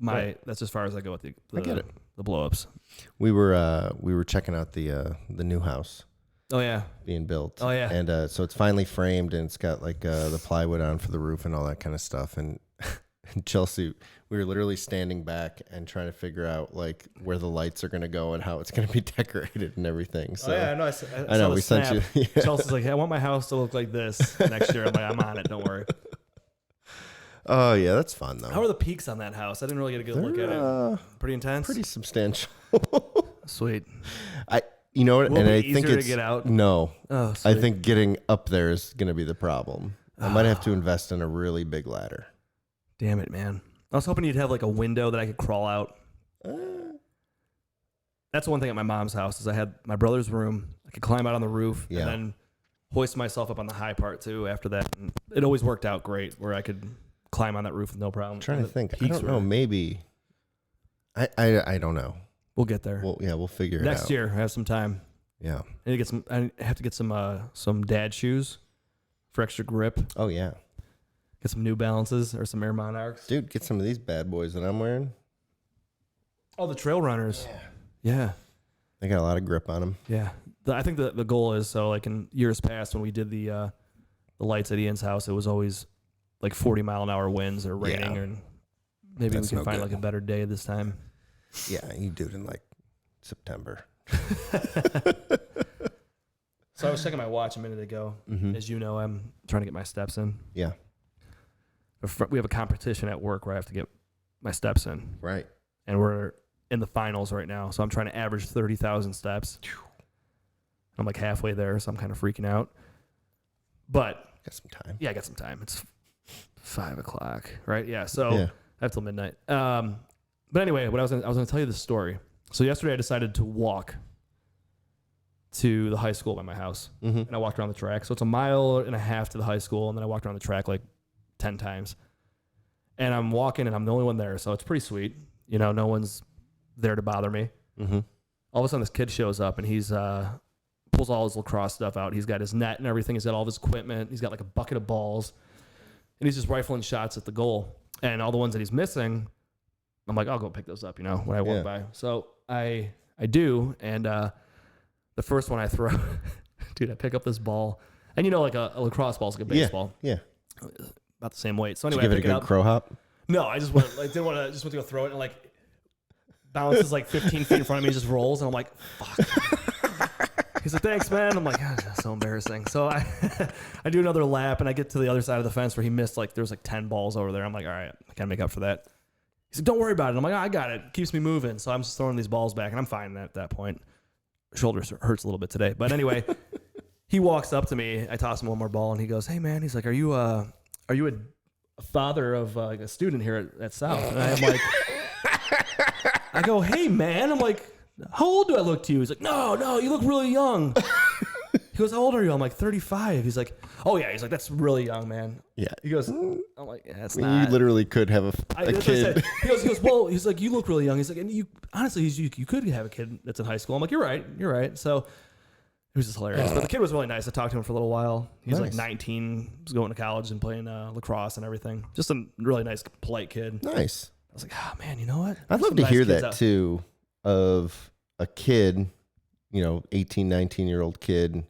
B: that's as far as I go with
D: I get it.
B: The blow ups.
D: We were checking out the new house.
B: Oh yeah,
D: being built.
B: Oh yeah,
D: and so it's finally framed and it's got like the plywood on for the roof and all that kind of stuff. And Chelsea, we were literally standing back and trying to figure out like where the lights are going to go and how it's going to be decorated and everything. So
B: I know.
D: I know we sent you. Yeah.
B: Chelsea's like, hey, I want my house to look like this next year. I'm like, I'm on it. Don't worry.
D: Oh yeah, that's fun though.
B: How are the peaks on that house? I didn't really get a good look at it. Pretty intense.
D: Pretty substantial.
B: Sweet.
D: You know what?
B: Will
D: and
B: it
D: I
B: be
D: think
B: easier
D: it's
B: to get out?
D: No.
B: Oh, sweet.
D: I think getting up there is going to be the problem. I might have to invest in a really big ladder.
B: Damn it, man. I was hoping you'd have like a window that I could crawl out. That's one thing at my mom's house is I had my brother's room. I could climb out on the roof and then hoist myself up on the high part too after that. And it always worked out great where I could climb on that roof with no problem.
D: I'm trying to think. I don't know. Maybe. I don't know.
B: We'll get there.
D: We'll figure it out.
B: Next year, I have some time.
D: Yeah.
B: I have to get some dad shoes for extra grip.
D: Oh yeah.
B: Get some New Balances or some Air Monarchs.
D: Dude, get some of these bad boys that I'm wearing.
B: Oh, the trail runners. Yeah.
D: They got a lot of grip on them.
B: Yeah. I think the goal is, so like in years past when we did the lights at Ian's house, it was always like 40-mile-an-hour winds or raining, or maybe we can find like a better day this time.
D: Yeah, you do it in like September.
B: So I was checking my watch a minute ago. Mm-hmm. As you know, I'm trying to get my steps in.
D: Yeah.
B: We have a competition at work where I have to get my steps in.
D: Right.
B: And we're in the finals right now. So I'm trying to average 30,000 steps. I'm like halfway there, so I'm kind of freaking out. But
D: got some time.
B: Yeah, I got some time. It's 5 o'clock, right? Yeah. So I have till midnight. But anyway, I was going to tell you this story. So yesterday I decided to walk to the high school by my house, and I walked around the track. So it's 1.5 miles to the high school, and then I walked around the track like 10 times. And I'm walking, and I'm the only one there, so it's pretty sweet. You know, no one's there to bother me. Mm-hmm. All of a sudden, this kid shows up, and he's pulls all his lacrosse stuff out. He's got his net and everything. He's got all of his equipment. He's got like a bucket of balls, and he's just rifling shots at the goal. And all the ones that he's missing, I'm like, I'll go pick those up, you know, when I walk by. So I do, and the first one I throw, dude, I pick up this ball, and you know, like a lacrosse ball is like a baseball.
D: Yeah.
B: About the same weight. So anyway,
D: did you give it a good crow hop?
B: No, I just went, just went to go throw it, and like bounces like 15 feet in front of me, just rolls, and I'm like, fuck. He's like, thanks, man. I'm like, oh, that's so embarrassing. So I do another lap, and I get to the other side of the fence where he missed, like, there's like 10 balls over there. I'm like, all right, I gotta make up for that. He's like, don't worry about it. I'm like, oh, I got it. Keeps me moving. So I'm just throwing these balls back, and I'm fine at that point. Shoulder hurts a little bit today. But anyway, he walks up to me. I toss him one more ball, and he goes, hey, man. He's like, are you a father of like a student here at South? And I'm like, I go, hey, man. I'm like, how old do I look to you? He's like, no, you look really young. He goes, how old are you? I'm like, 35. He's like, oh, yeah. He's like, that's really young, man.
D: Yeah.
B: He goes, I'm like, yeah, it's not.
D: You literally could have a kid.
B: He goes, well, he's like, you look really young. He's like, and you, honestly, you could have a kid that's in high school. I'm like, you're right. So it was just hilarious. But the kid was really nice. I talked to him for a little while. He's like 19, was going to college and playing lacrosse and everything. Just a really nice, polite kid.
D: Nice.
B: I was like, oh, man, you know what?
D: I'd love to hear that, too, of a kid, 18, 19-year-old kid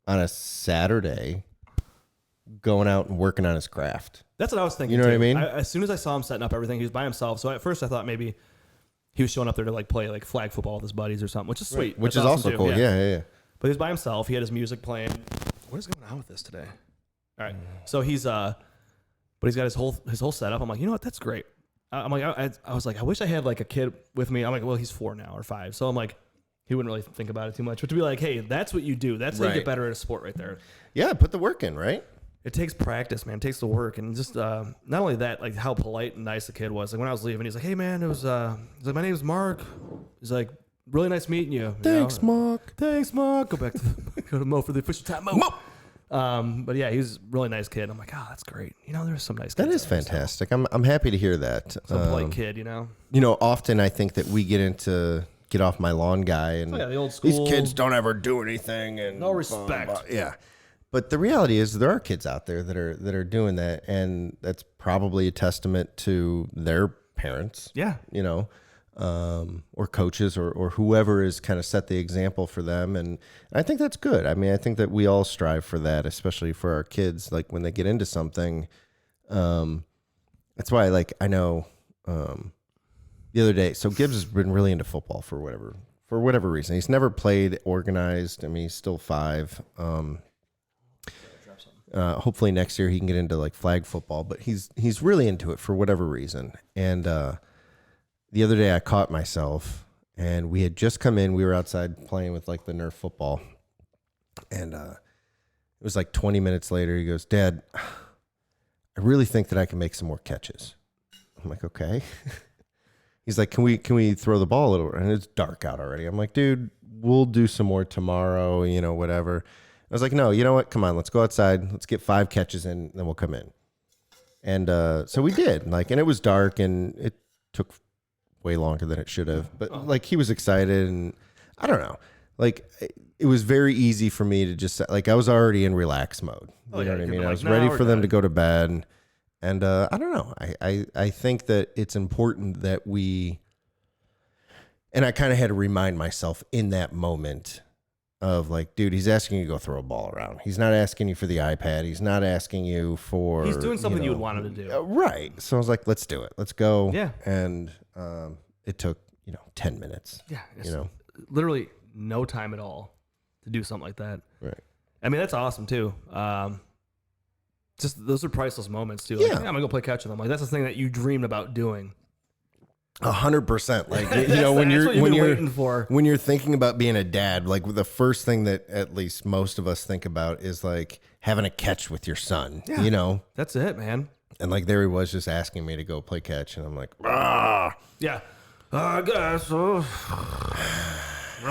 D: on a Saturday going out and working on his craft.
B: That's what I was thinking.
D: You know what I mean?
B: As soon as I saw him setting up everything, he was by himself. So at first I thought maybe he was showing up there to like play like flag football with his buddies or something, which is sweet.
D: Right. Which
B: That's
D: is
B: awesome
D: also cool. Yeah.
B: But he was by himself. He had his music playing. What is going on with this today? All right. So he's but he's got his whole setup. I'm like, you know what? That's great. I'm like, I was like, I wish I had like a kid with me. I'm like, well, he's 4 now or 5. So I'm like, he wouldn't really think about it too much. But to be like, hey, that's what you do. That's how you get better at a sport right there.
D: Yeah, put the work in, right?
B: It takes practice, man. It takes the work. And just not only that, like how polite and nice the kid was. Like when I was leaving, he's like, hey, man, he's like, my name's Mark. He's like, really nice meeting you.
D: Thanks, Mark.
B: Thanks, Mark. Go back to Mo for the official time. Mo. But yeah, he was a really nice kid. I'm like, oh, that's great. There's some nice kids.
D: That is fantastic. I'm happy to hear that.
B: Some polite kid,
D: often I think that we get off my lawn guy and
B: the old school.
D: These kids don't ever do anything and
B: no respect.
D: blah, blah. Yeah. But the reality is there are kids out there that are doing that, and that's probably a testament to their parents.
B: Yeah.
D: You know, or coaches or whoever has kind of set the example for them. And I think that's good. I mean, I think that we all strive for that, especially for our kids. Like when they get into something, that's why, like, I know, the other day, so Gibbs has been really into football for whatever reason. He's never played organized. I mean, he's still 5. Hopefully next year he can get into like flag football, but he's really into it for whatever reason. And, the other day I caught myself, and we had just come in. We were outside playing with like the Nerf football, and it was like 20 minutes later. He goes, "Dad, I really think that I can make some more catches." I'm like, "Okay." He's like, "Can we throw the ball a little?" And it's dark out already. I'm like, "Dude, we'll do some more tomorrow. You know, whatever." I was like, "No, you know what? Come on, let's go outside. Let's get 5 catches in, then we'll come in." And so we did. Like, and it was dark, and it took way longer than it should have, but like he was excited, and I don't know, like it was very easy for me to just, like, I was already in relax mode. You know what I mean? I was ready for them to go to bed, and I don't know. I think that it's important that we, and I kind of had to remind myself in that moment of like, dude, he's asking you to go throw a ball around. He's not asking you for the iPad. He's not asking you for.
B: He's doing something you would want him to do.
D: Right. So I was like, let's do it. Let's go.
B: Yeah.
D: And it took 10 minutes.
B: Yeah.
D: You know,
B: literally no time at all to do something like that.
D: right.
B: I mean, that's awesome too. Just those are priceless moments too. Like,
D: Yeah.
B: I'm gonna go play catch with them. Like that's the thing that you dreamed about doing.
D: 100%. Like, you know, when
B: That's what you've
D: when
B: been
D: you're
B: waiting for.
D: when you're thinking about being a dad, like the first thing that at least most of us think about is like having a catch with your son.
B: Yeah.
D: You know,
B: That's it, man.
D: and like there he was just asking me to go play catch, and I'm like, ah.
B: Yeah. I guess. Real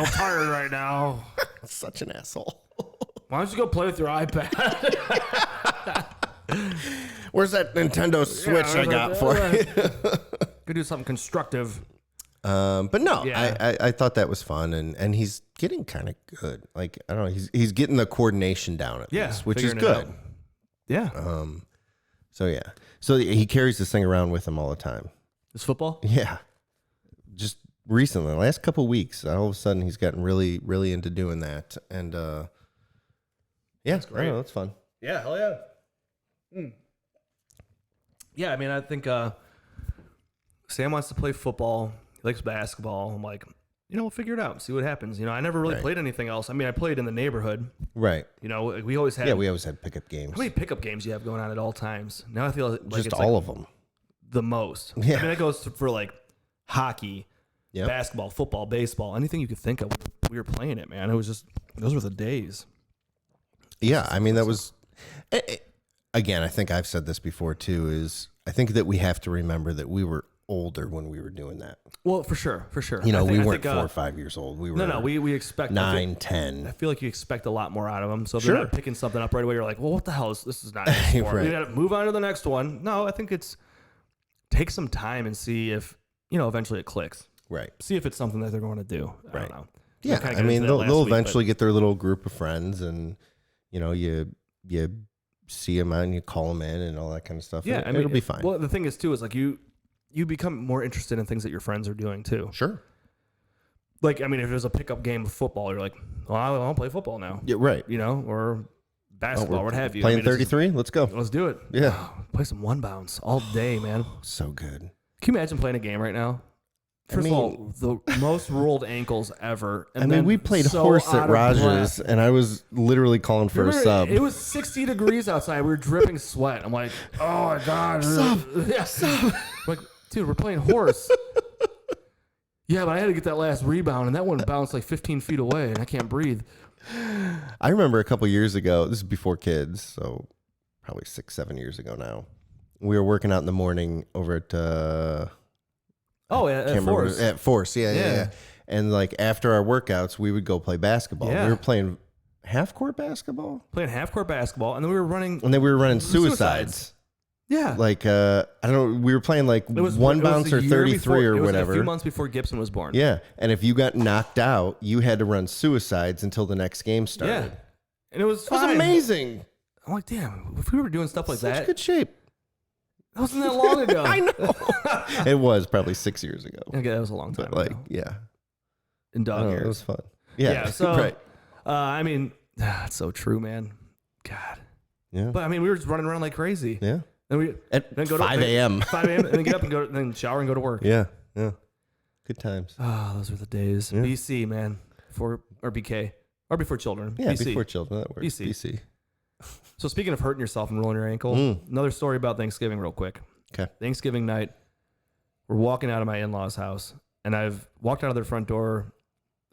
B: tired right now.
D: Such an asshole.
B: Why don't you go play with your iPad?
D: Where's that Nintendo Switch I got for you?
B: Go do something constructive.
D: But no,
B: Yeah.
D: I thought that was fun, and he's getting kind of good. Like, I don't know, he's getting the coordination down at
B: Yeah,
D: least, which is
B: figuring it
D: good.
B: out. Yeah.
D: So yeah, so he carries this thing around with him all the time.
B: It's football?
D: Yeah, just recently, the last couple of weeks, all of a sudden he's gotten really, really into doing that, and yeah, that's
B: great.
D: That's fun.
B: Yeah, hell yeah. Yeah, I mean, I think Sam wants to play football. He likes basketball. I'm like, we'll figure it out, see what happens. I never really
D: Right.
B: played anything else. I mean, I played in the neighborhood.
D: Right.
B: We always had.
D: Yeah, we always had pickup games.
B: How many pickup games do you have going on at all times? Now I feel like
D: Just
B: it's
D: all
B: like
D: of them.
B: the most.
D: Yeah.
B: I mean, that goes for like hockey,
D: Yep.
B: basketball, football, baseball, anything you could think of. We were playing it, man. It was just, those were the days.
D: Yeah, I mean, that was, again, I think I've said this before too, is I think that we have to remember that we were older when we were doing that.
B: Well, for sure.
D: We
B: I
D: weren't
B: think,
D: 4 or 5 years old. We were
B: No, we expect
D: 9,
B: I
D: 10.
B: feel like you expect a lot more out of them. So if
D: Sure.
B: they're not picking something up right away, you're like, well, what the hell is this? Is not this for?
D: Right.
B: We got to move on to the next one. No, I think it's take some time and see if eventually it clicks.
D: Right.
B: See if it's something that they're going to do. I
D: Right.
B: don't know.
D: Yeah,
B: kinda
D: I
B: got
D: mean,
B: into that last
D: they'll
B: week, but-
D: eventually get their little group of friends, and you see them and you call them in and all that kind of stuff.
B: Yeah,
D: and
B: I mean,
D: it'll be fine.
B: Well, the thing is too is like you become more interested in things that your friends are doing too.
D: Sure.
B: Like, I mean, if there's a pickup game of football, you're like, well, I want to play football now.
D: Yeah, right.
B: Or basketball, what have you.
D: Playing
B: I mean, it's just-
D: 33. Let's go.
B: Let's do it.
D: Yeah.
B: Play some one bounce all day, man.
D: So good.
B: Can you imagine playing a game right now? First of all, the most rolled ankles ever. And
D: I mean,
B: then
D: we played
B: so
D: horse
B: out
D: at
B: of
D: Rogers,
B: breath.
D: and I was literally calling for a
B: Remember,
D: sub.
B: It was 60 degrees outside. We were dripping sweat. I'm like, oh my God.
D: Sub.
B: Yeah. I'm like, dude, we're playing horse. Yeah, but I had to get that last rebound, and that one bounced like 15 feet away, and I can't breathe.
D: I remember a couple years ago, this is before kids, so probably 6, 7 years ago now. We were working out in the morning over at
B: Oh, yeah, at
D: can't remember-
B: Force.
D: At Force, yeah.
B: Yeah.
D: And like after our workouts, we would go play basketball.
B: Yeah.
D: We were playing half court basketball,
B: Playing half-court basketball, and then we were running.
D: and then we were running
B: Suicides.
D: suicides.
B: Yeah.
D: Like I don't know, we were playing like
B: It was
D: one
B: it was
D: bounce
B: the
D: or
B: year
D: 33
B: before-
D: or
B: it was
D: whatever.
B: a few months before Gibson was born.
D: Yeah, and if you got knocked out, you had to run suicides until the next game started.
B: Yeah. And it was
D: That was
B: fine.
D: amazing.
B: I'm like, damn, if we were doing stuff like
D: Such
B: that,
D: good shape.
B: that wasn't that long ago.
D: I know. It was probably 6 years ago.
B: Okay, that was a long time
D: But like,
B: ago.
D: yeah.
B: In dog
D: It
B: years.
D: was fun. Yeah.
B: So,
D: right.
B: I mean, that's so true, man. God.
D: Yeah.
B: But I mean, we were just running around like crazy.
D: Yeah.
B: And we
D: At
B: then go to
D: 5 a.m.
B: 5 a.m. and then get up and go, then shower and go to work.
D: Yeah. Yeah. Good times.
B: Oh, those were the days.
D: Yeah.
B: BC, man, or BK, or before children.
D: Yeah.
B: BC.
D: Before children. That works.
B: BC.
D: BC.
B: So speaking of hurting yourself and rolling your ankle, another story about Thanksgiving, real quick.
D: Okay.
B: Thanksgiving night, we're walking out of my in-laws' house, and I've walked out of their front door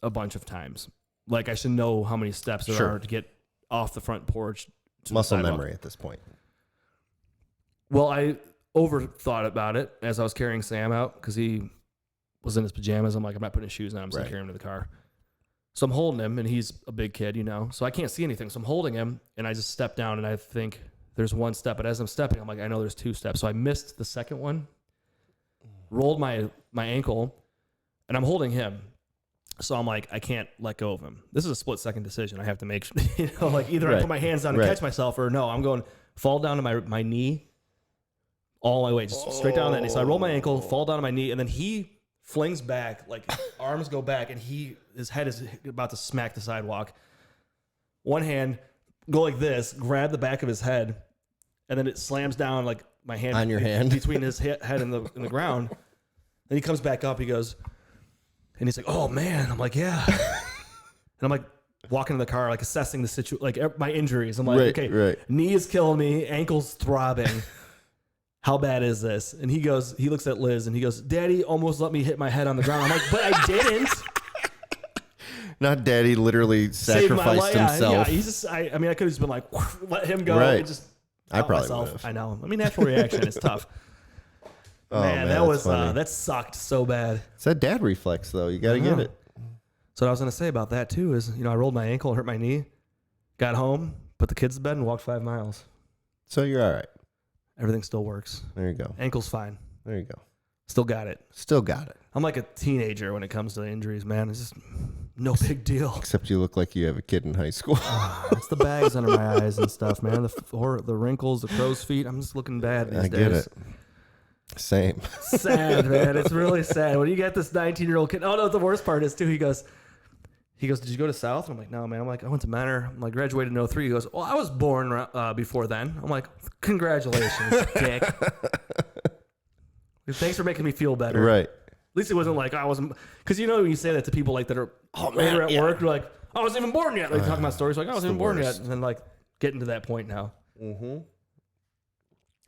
B: a bunch of times. Like I should know how many steps there are to get off the front porch. To
D: Muscle
B: the sidewalk.
D: memory at this point.
B: Well, I overthought about it as I was carrying Sam out because he was in his pajamas. I'm like, I'm not putting his shoes on. I'm just gonna carry him to the car. So I'm holding him, and he's a big kid, you know, so I can't see anything. So I'm holding him, and I just step down, and I think there's one step. But as I'm stepping, I'm like, I know there's two steps. So I missed the second one, rolled my ankle, and I'm holding him. So I'm like, I can't let go of him. This is a split-second decision. I have to make, you know, like either I put my hands down and catch myself, or no, I'm going fall down to my knee all my way, just straight down that knee. So I roll my ankle, fall down to my knee, and then he flings back, like arms go back, and his head is about to smack the sidewalk. One hand, go like this, grab the back of his head, and then it slams down like my hand
D: On your hand?
B: between his head and the ground. Then he comes back up. He goes, and he's like, "Oh man!" I'm like, "Yeah," and I'm like walking in the car, like assessing the situation, like my injuries. I'm like, "Okay, knee is killing me, ankle's throbbing." How bad is this? And he looks at Liz and he goes, Daddy almost let me hit my head on the ground. I'm like, but I didn't.
D: Not Daddy literally sacrificed himself.
B: Yeah, he's just, I mean, I could have just been like, let him go.
D: Right.
B: And just
D: I probably would have.
B: I know. I mean, natural reaction is tough. Man, that was, that sucked so bad.
D: It's that dad reflex though. You got to get it.
B: So what I was going to say about that too is, you know, I rolled my ankle, hurt my knee, got home, put the kids to bed and walked 5 miles.
D: So you're all right.
B: Everything still works.
D: There you go.
B: Ankle's fine.
D: There you go.
B: Still got it.
D: Still got it.
B: I'm like a teenager when it comes to injuries, man. It's just no big deal.
D: Except you look like you have a kid in high school.
B: It's the bags under my eyes and stuff, man. The wrinkles, the crow's feet. I'm just looking bad these days.
D: I get it. Same.
B: Sad, man. It's really sad. When you get this 19-year-old kid. Oh, no, the worst part is, too, he goes, did you go to South? And I'm like, no, man. I'm like, I went to Menor. I'm like, graduated in 03. He goes, well, I was born before then. I'm like, congratulations, dick. Thanks for making me feel better.
D: Right.
B: At least it wasn't like I wasn't, because you know when you say that to people like that are later at work, you're like, I wasn't even born yet. Like talking about stories like I wasn't even born yet, and then like getting to that point now.
D: Mm-hmm.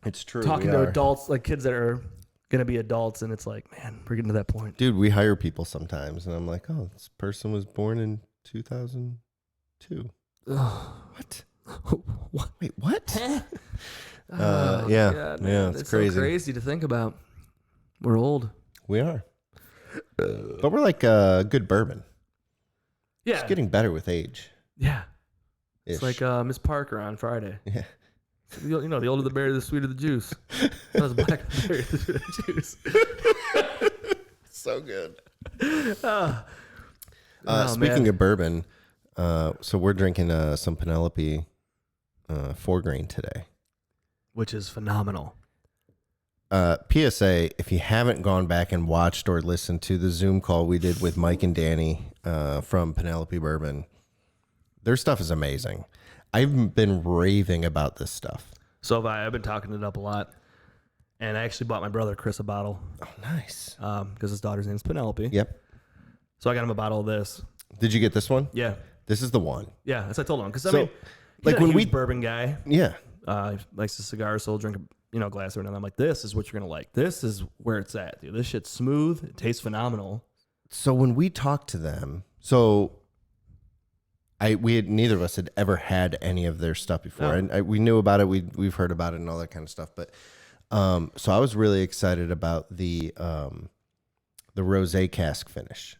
D: It's true.
B: Talking to adults, like kids that are gonna be adults, and it's like, man, we're getting to that point.
D: Dude, we hire people sometimes, and I'm like, oh, this person was born in 2002. What?
B: What?
D: Wait, what?
B: Oh,
D: yeah,
B: God,
D: yeah, it's crazy.
B: So crazy to think about. We're old.
D: We are, but we're like good bourbon.
B: Yeah,
D: It's getting better with age.
B: yeah. It's
D: Ish.
B: like Miss Parker on Friday.
D: Yeah.
B: You know, the older the berry, the sweeter the juice. That was black berry, the sweeter the juice.
D: So good.
B: Oh,
D: Speaking of bourbon, so we're drinking some Penelope 4-grain today.
B: Which is phenomenal.
D: PSA, if you haven't gone back and watched or listened to the Zoom call we did with Mike and Danny from Penelope Bourbon, their stuff is amazing. I've been raving about this stuff.
B: So have I. I've been talking it up a lot. And I actually bought my brother Chris a bottle.
D: Oh, nice.
B: Because his daughter's name's Penelope.
D: Yep.
B: So I got him a bottle of this.
D: Did you get this one?
B: Yeah.
D: This is the one.
B: Yeah, that's what I told him. Because,
D: So,
B: I mean, he's
D: like
B: not a
D: when
B: huge
D: we-
B: bourbon guy.
D: Yeah.
B: He likes his cigar, so he'll drink a glass every now and then. I'm like, this is what you're going to like. This is where it's at, dude. This shit's smooth. It tastes phenomenal.
D: So when we talked to them, neither of us had ever had any of their stuff before, and we knew about it. We've heard about it and all that kind of stuff. But so I was really excited about the rosé cask finish,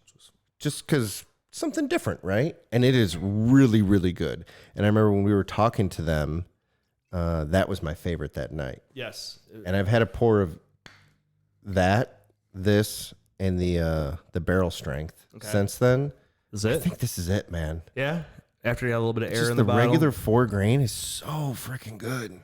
D: just because something different, right? And it is really, really good. And I remember when we were talking to them, that was my favorite that night.
B: Yes.
D: And I've had a pour of this, and the barrel strength since then.
B: Is
D: I
B: it?
D: think this is it, man.
B: Yeah. after you got a little bit of air
D: Just
B: in the bottle.
D: regular 4 grain is so freaking good.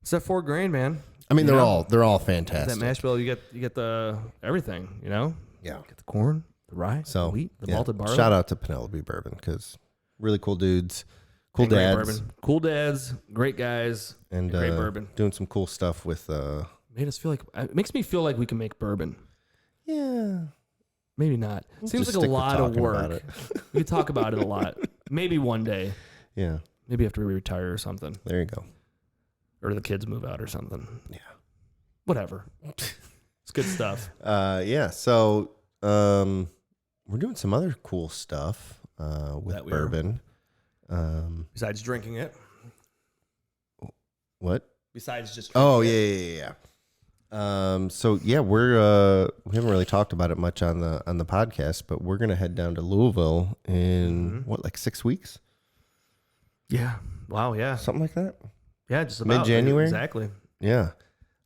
B: It's that 4 grain, man.
D: I mean,
B: You know?
D: they're all fantastic.
B: That mash bill, you get the everything, you know?
D: Yeah.
B: Get the corn, the rye,
D: So
B: the wheat, the
D: yeah,
B: malted barley.
D: shout out to Penelope Bourbon because really cool dudes, cool
B: And great
D: dads,
B: bourbon. Cool dads, great guys,
D: and
B: great bourbon.
D: doing some cool stuff with.
B: Made us feel like it makes me feel like we can make bourbon.
D: Yeah.
B: Maybe not. Seems
D: Just
B: like a
D: stick with
B: lot of
D: talking about
B: work.
D: it.
B: We could talk about it a lot. Maybe one day.
D: Yeah.
B: Maybe after we retire or something,
D: There you go.
B: or the kids move out or something.
D: Yeah.
B: Whatever. It's good stuff.
D: Yeah. So we're doing some other cool stuff with
B: That we are.
D: bourbon.
B: Besides drinking it.
D: What?
B: Besides just.
D: Oh yeah. So yeah, we haven't really talked about it much on the podcast, but we're gonna head down to Louisville in like 6 weeks,
B: Yeah. Wow. Yeah.
D: something like that.
B: Yeah. Just about
D: Mid-January?
B: Exactly.
D: Yeah.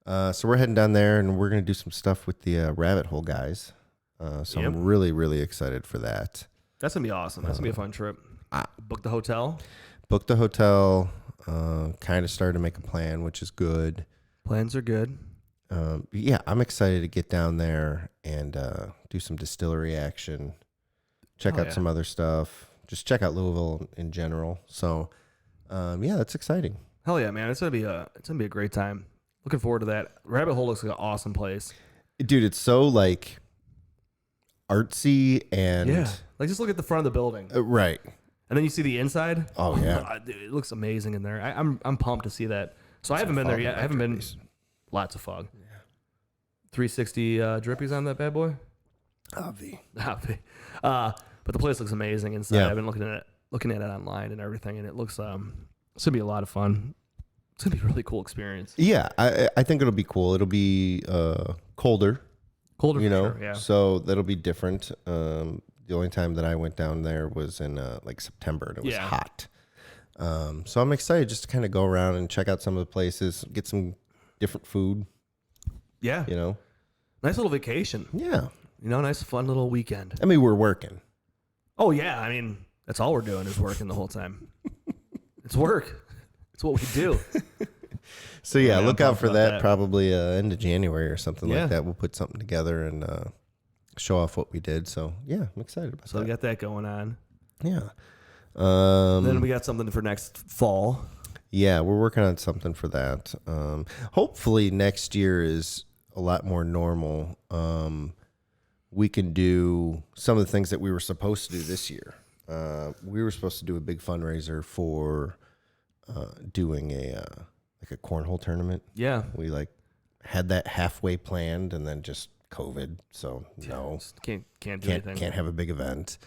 D: So we're heading down there, and we're gonna do some stuff with the Rabbit Hole guys. So
B: Yep.
D: I'm really, really excited for that.
B: That's gonna be awesome. That's gonna be a fun trip. Book the hotel.
D: Booked the hotel. Kind of started to make a plan, which is good.
B: Plans are good.
D: Yeah, I'm excited to get down there and do some distillery action. Check
B: Oh,
D: out
B: yeah.
D: some other stuff. Just check out Louisville in general. So, yeah, that's exciting.
B: Hell yeah, man! It's gonna be a great time. Looking forward to that. Rabbit Hole looks like an awesome place.
D: Dude, it's so like artsy and
B: Yeah. Like just look at the front of the building,
D: right.
B: and then you see the inside.
D: Oh, yeah.
B: Dude, it looks amazing in there. I'm pumped to see that. So I haven't been there yet. I haven't been. Lots of fog. Yeah. 360 drippies on that bad boy.
D: Avi.
B: But the place looks amazing inside.
D: Yeah.
B: I've been looking at it online and everything, and it looks it's gonna be a lot of fun. It's gonna be a really cool experience.
D: Yeah, I think it'll be cool. It'll be colder,
B: Colder,
D: you know,
B: for sure, yeah.
D: so that'll be different. The only time that I went down there was in like September, and it was
B: Yeah.
D: hot. So I'm excited just to kind of go around and check out some of the places, get some different food,
B: Yeah.
D: you know.
B: Nice little vacation.
D: Yeah,
B: You know, nice fun little weekend.
D: I mean we're working.
B: Oh yeah, I mean that's all we're doing is working the whole time. It's work. It's what we do.
D: So yeah,
B: Yeah, I'm
D: look out
B: pumped
D: for
B: about
D: that.
B: that.
D: Probably end of January or something
B: Yeah.
D: like that. We'll put something together and show off what we did. So yeah, I'm excited about
B: So
D: that.
B: we got that going on.
D: Yeah.
B: Then we got something for next fall.
D: Yeah, we're working on something for that. Hopefully next year is a lot more normal. We can do some of the things that we were supposed to do this year. We were supposed to do a big fundraiser for doing a cornhole tournament.
B: Yeah.
D: We had that halfway planned, and then just COVID. So no,
B: Just can't do anything.
D: can't have a big event.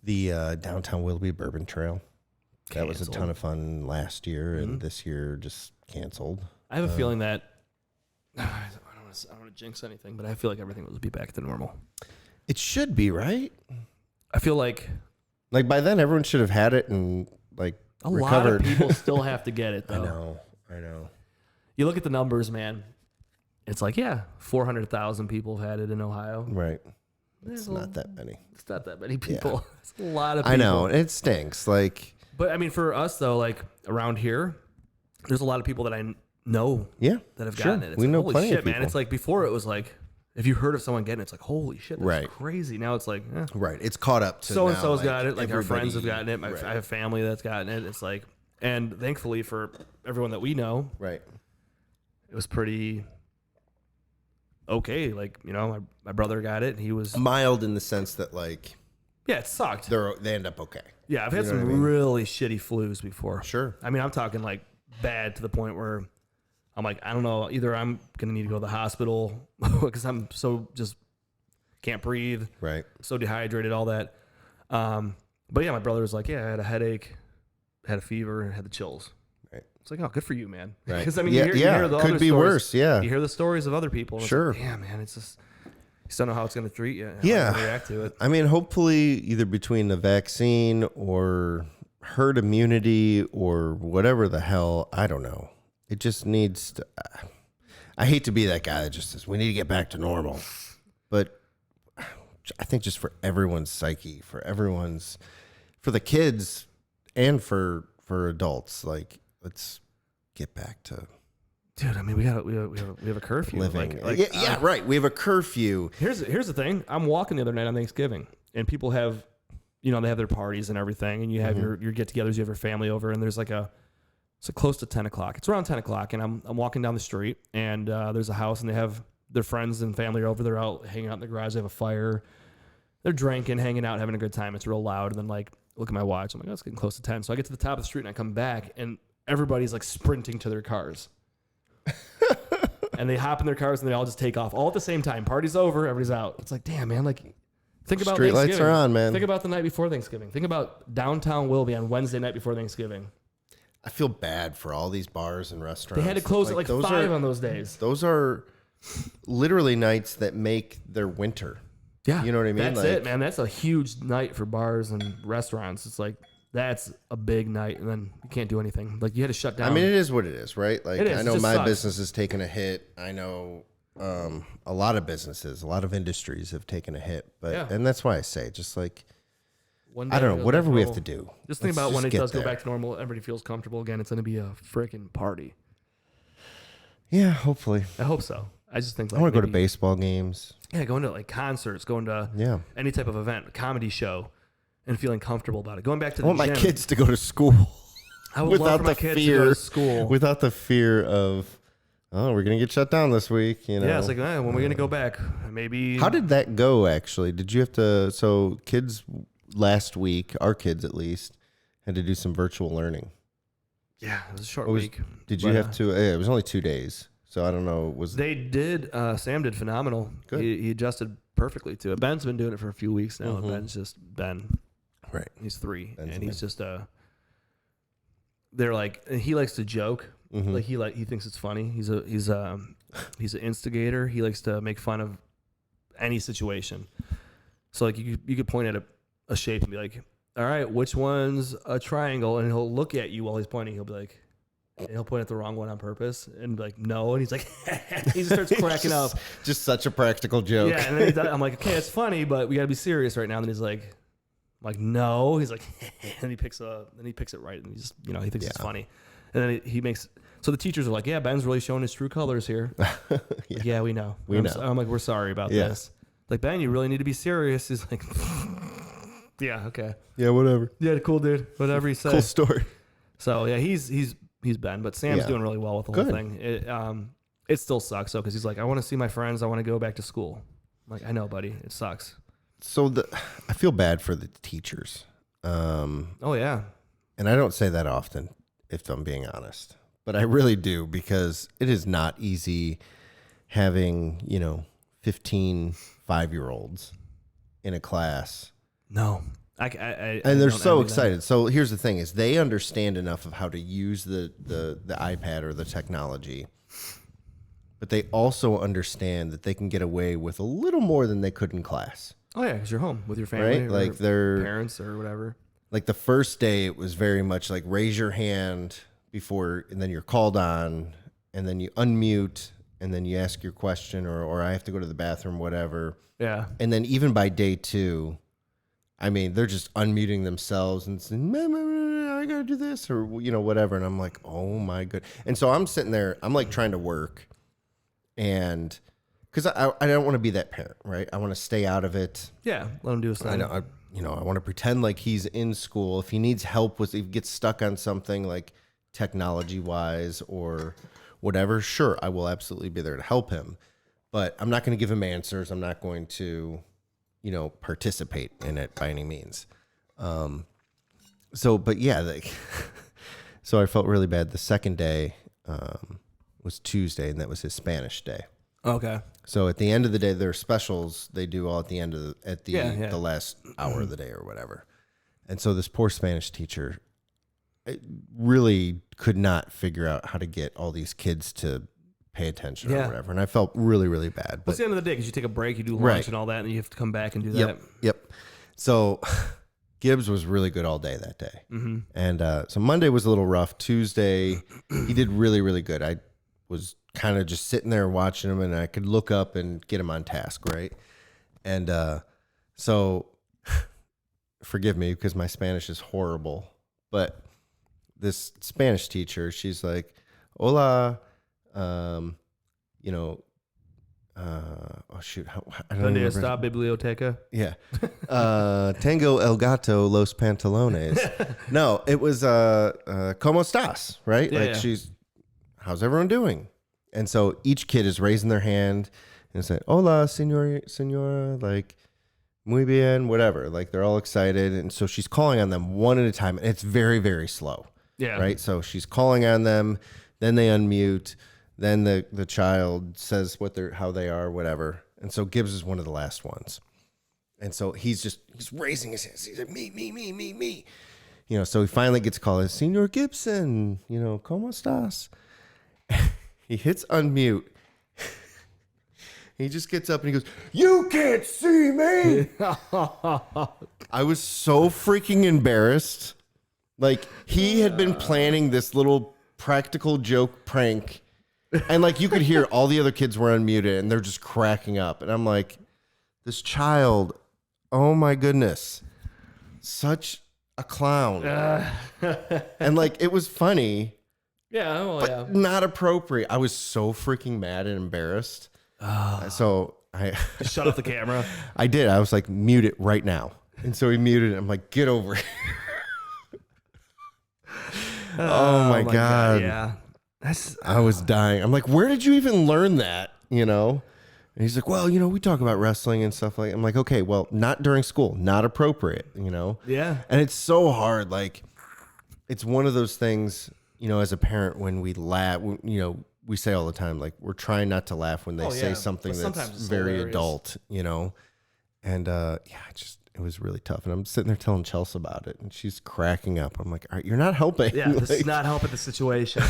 D: The downtown Willoughby Bourbon Trail. That was a
B: Canceled.
D: ton of fun last year, and this year just canceled.
B: I have a feeling that I don't want to jinx anything, but I feel like everything will be back to normal.
D: It should be, right?
B: I feel like
D: Like by then, everyone should have had it and
B: a
D: recovered.
B: lot of people still have to get it, though.
D: I know.
B: You look at the numbers, man. It's like, 400,000 people have had it in Ohio.
D: Right.
B: It's
D: Not that many.
B: It's not that many people. It's a lot of people.
D: I know. It stinks.
B: But I mean, for us, though, like around here, there's a lot of people that I know
D: Yeah.
B: that have
D: sure.
B: gotten it. It's
D: We
B: like,
D: know
B: holy
D: plenty
B: shit,
D: of
B: man.
D: people.
B: It's like before it was like, if you heard of someone getting it, it's like, holy shit, that's
D: Right.
B: crazy. Now it's like,
D: Right. It's caught up to
B: so and so's
D: now,
B: got it. Like our friends have
D: everybody-
B: gotten it.
D: Right.
B: I have family that's gotten it. It's like, and thankfully for everyone that we know,
D: Right.
B: it was pretty okay. Like, you know, my brother got it. And he was,
D: Mild in the sense that
B: it sucked.
D: they end up okay.
B: Yeah, I've had
D: You know
B: some
D: what I mean?
B: really shitty flus before.
D: Sure.
B: I mean, I'm talking like bad to the point where I'm like, I don't know, either I'm going to need to go to the hospital because I'm so just can't breathe,
D: Right.
B: so dehydrated, all that. But yeah, my brother was like, yeah, I had a headache, had a fever, and had the chills.
D: Right.
B: It's like, oh, good for you, man.
D: Right.
B: Because I mean,
D: Yeah,
B: you
D: yeah,
B: hear the
D: could
B: other
D: be
B: stories,
D: worse, yeah.
B: You hear the stories of other people. And
D: Sure.
B: It's like, yeah, man, it's just, you just don't know how it's going to treat you. How
D: Yeah.
B: you're gonna react to it.
D: I mean, hopefully, either between the vaccine or herd immunity or whatever the hell, I don't know. It just needs to. I hate to be that guy that just says we need to get back to normal, but I think just for everyone's psyche, for everyone's for the kids and for adults, like let's get back to
B: Dude, I mean, we have a curfew.
D: living. Right. We have a curfew.
B: Here's the thing. I'm walking the other night on Thanksgiving, and people have, they have their parties and everything, and you have your get-togethers. You have your family over, and there's it's close to 10 o'clock. It's around 10 o'clock, and I'm walking down the street, and there's a house, and they have their friends and family are over. They're out hanging out in the garage. They have a fire. They're drinking, hanging out, having a good time. It's real loud, and then look at my watch. I'm like, oh, it's getting close to 10. So I get to the top of the street, and I come back, and everybody's sprinting to their cars. And they hop in their cars and they all just take off all at the same time. Party's over, everybody's out. It's damn, man. Think about
D: Street
B: Thanksgiving.
D: lights are on, man.
B: Think about the night before Thanksgiving. Think about downtown Willoughby on Wednesday night before Thanksgiving.
D: I feel bad for all these bars and restaurants.
B: They had to close at 5 on those days.
D: Those are literally nights that make their winter.
B: Yeah.
D: You know what I mean?
B: That's it, man. That's a huge night for bars and restaurants. It's that's a big night, and then you can't do anything. You had to shut down.
D: I mean, it is what it is, right?
B: It is.
D: I
B: It
D: know
B: just
D: my
B: sucks.
D: business is taking a hit. I know a lot of businesses, a lot of industries have taken a hit. But and that's why I say, just
B: One day
D: I don't know,
B: it'll
D: whatever
B: be
D: we have
B: normal.
D: to do.
B: Just think
D: Let's
B: about when it
D: get
B: does go
D: there.
B: back to normal, everybody feels comfortable again. It's going to be a freaking party.
D: Yeah, hopefully.
B: I hope so. I just think
D: I want to go to baseball games.
B: Yeah, going to concerts, going to any type of event, a comedy show, and feeling comfortable about it. Going back to
D: I
B: the
D: want my
B: gym.
D: kids to go to school
B: I would love for my kids to go to school.
D: without the fear of, oh, we're gonna get shut down this week.
B: Yeah, it's when are we going to go back? Maybe.
D: How did that go? Actually, did you have to? So kids last week, our kids at least, had to do some virtual learning.
B: Yeah, it was a short week.
D: Did you have to? It was only 2 days, so I don't know.
B: They did? Sam did phenomenal.
D: Good.
B: He adjusted perfectly to it. Ben's been doing it for a few weeks now. Ben's just Ben.
D: Right.
B: He's 3,
D: Ben's
B: and
D: Ben.
B: he's just they're he likes to joke.
D: Mhm.
B: He thinks it's funny. He's an instigator. He likes to make fun of any situation. So you could point at a shape and be like, all right, which one's a triangle? And he'll look at you while he's pointing. He'll be like, and he'll point at the wrong one on purpose and be like, no. And he's like, he just starts cracking up.
D: Just such a practical joke.
B: Yeah. And then I'm like, okay, it's funny, but we got to be serious right now. And then he's like, I'm like, no. He's like, and he picks it right. And he just, he thinks it's funny. And then he makes, so the teachers are like, yeah, Ben's really showing his true colors here. Yeah, we know.
D: We know.
B: I'm like, we're sorry about this. Like, Ben, you really need to be serious. He's like, yeah, okay.
D: Yeah, whatever.
B: Yeah, cool, dude. Whatever you say.
D: Cool story.
B: So yeah, he's Ben, but Sam's doing really well with the whole
D: Good.
B: thing. It still sucks though, because he's like, I want to see my friends. I want to go back to school. I'm like, I know, buddy. It sucks.
D: So I feel bad for the teachers.
B: Oh yeah.
D: And I don't say that often, if I'm being honest, but I really do, because it is not easy having, 15 5-year-olds in a class.
B: No.
D: And they're so excited. So here's the thing is they understand enough of how to use the iPad or the technology, but they also understand that they can get away with a little more than they could in class.
B: Oh yeah, because you're home with your family,
D: Right?
B: or
D: Like their
B: parents or whatever.
D: Like the first day, it was very much like raise your hand before, and then you're called on, and then you unmute, and then you ask your question, or I have to go to the bathroom, whatever.
B: Yeah.
D: And then even by day 2, I mean, they're just unmuting themselves and saying, I got to do this, or, whatever. And I'm like, oh my good. And so I'm sitting there, I'm like trying to work, and because I don't want to be that parent, right? I want to stay out of it.
B: Yeah. Let him do his thing.
D: I want to pretend like he's in school. If he needs help if he gets stuck on something like technology wise or whatever, sure, I will absolutely be there to help him. But I'm not going to give him answers. I'm not going to, participate in it by any means. So I felt really bad. The second day was Tuesday, and that was his Spanish day.
B: Okay.
D: So at the end of the day, there are specials they do all at the end of the
B: Yeah.
D: last hour of the day or whatever. And so this poor Spanish teacher really could not figure out how to get all these kids to pay attention or whatever. And I felt really, really bad.
B: Well,
D: But
B: it's the end of the day because you take a break, you do lunch
D: Right.
B: and all that, and you have to come back and do that.
D: Yep. So Gibbs was really good all day that day.
B: Mm-hmm.
D: And so Monday was a little rough. Tuesday, he did really, really good. I was kind of just sitting there watching him, and I could look up and get him on task, right? And so forgive me because my Spanish is horrible, but this Spanish teacher, she's like, hola, you know, oh shoot, I don't
B: Donde
D: remember.
B: está biblioteca?
D: Yeah. Tengo el gato los pantalones. No, it was ¿Cómo estás? Right?
B: Yeah,
D: like
B: yeah.
D: she's, how's everyone doing? And so each kid is raising their hand and saying, hola, senora, like, muy bien, whatever. Like they're all excited. And so she's calling on them one at a time. And it's very, very slow.
B: Yeah.
D: Right? So she's calling on them, then they unmute, then the child says how they are, whatever. And so Gibbs is one of the last ones. And so he's raising his hands. He's like, me. You know, so he finally gets called, Senor Gibson, you know, ¿Cómo estás? He hits unmute. He just gets up and he goes, you can't see me. I was so freaking embarrassed. Like he had been planning this little practical joke prank. And like you could hear all the other kids were unmuted and they're just cracking up. And I'm like, this child, oh my goodness, such a clown. And like it was funny, but not appropriate. I was so freaking mad and embarrassed. So I
B: Just shut off the camera.
D: I did. I was like, mute it right now. And so he muted it. I'm like, get over it. Oh my God.
B: Yeah.
D: I was dying. I'm like, where did you even learn that? You know? And he's like, well, you know, we talk about wrestling and stuff like that. I'm like, okay, well, not during school, not appropriate, you know?
B: Yeah.
D: And it's so hard. Like, it's one of those things, you know, as a parent, when we laugh, you know, we say all the time, like, we're trying not to laugh when they say something
B: But
D: that's
B: sometimes it's
D: very
B: hilarious.
D: adult, you know? And it was really tough. And I'm sitting there telling Chelsea about it, and she's cracking up. I'm like, all right, you're not helping.
B: Yeah, this
D: Like,
B: is not helping the situation.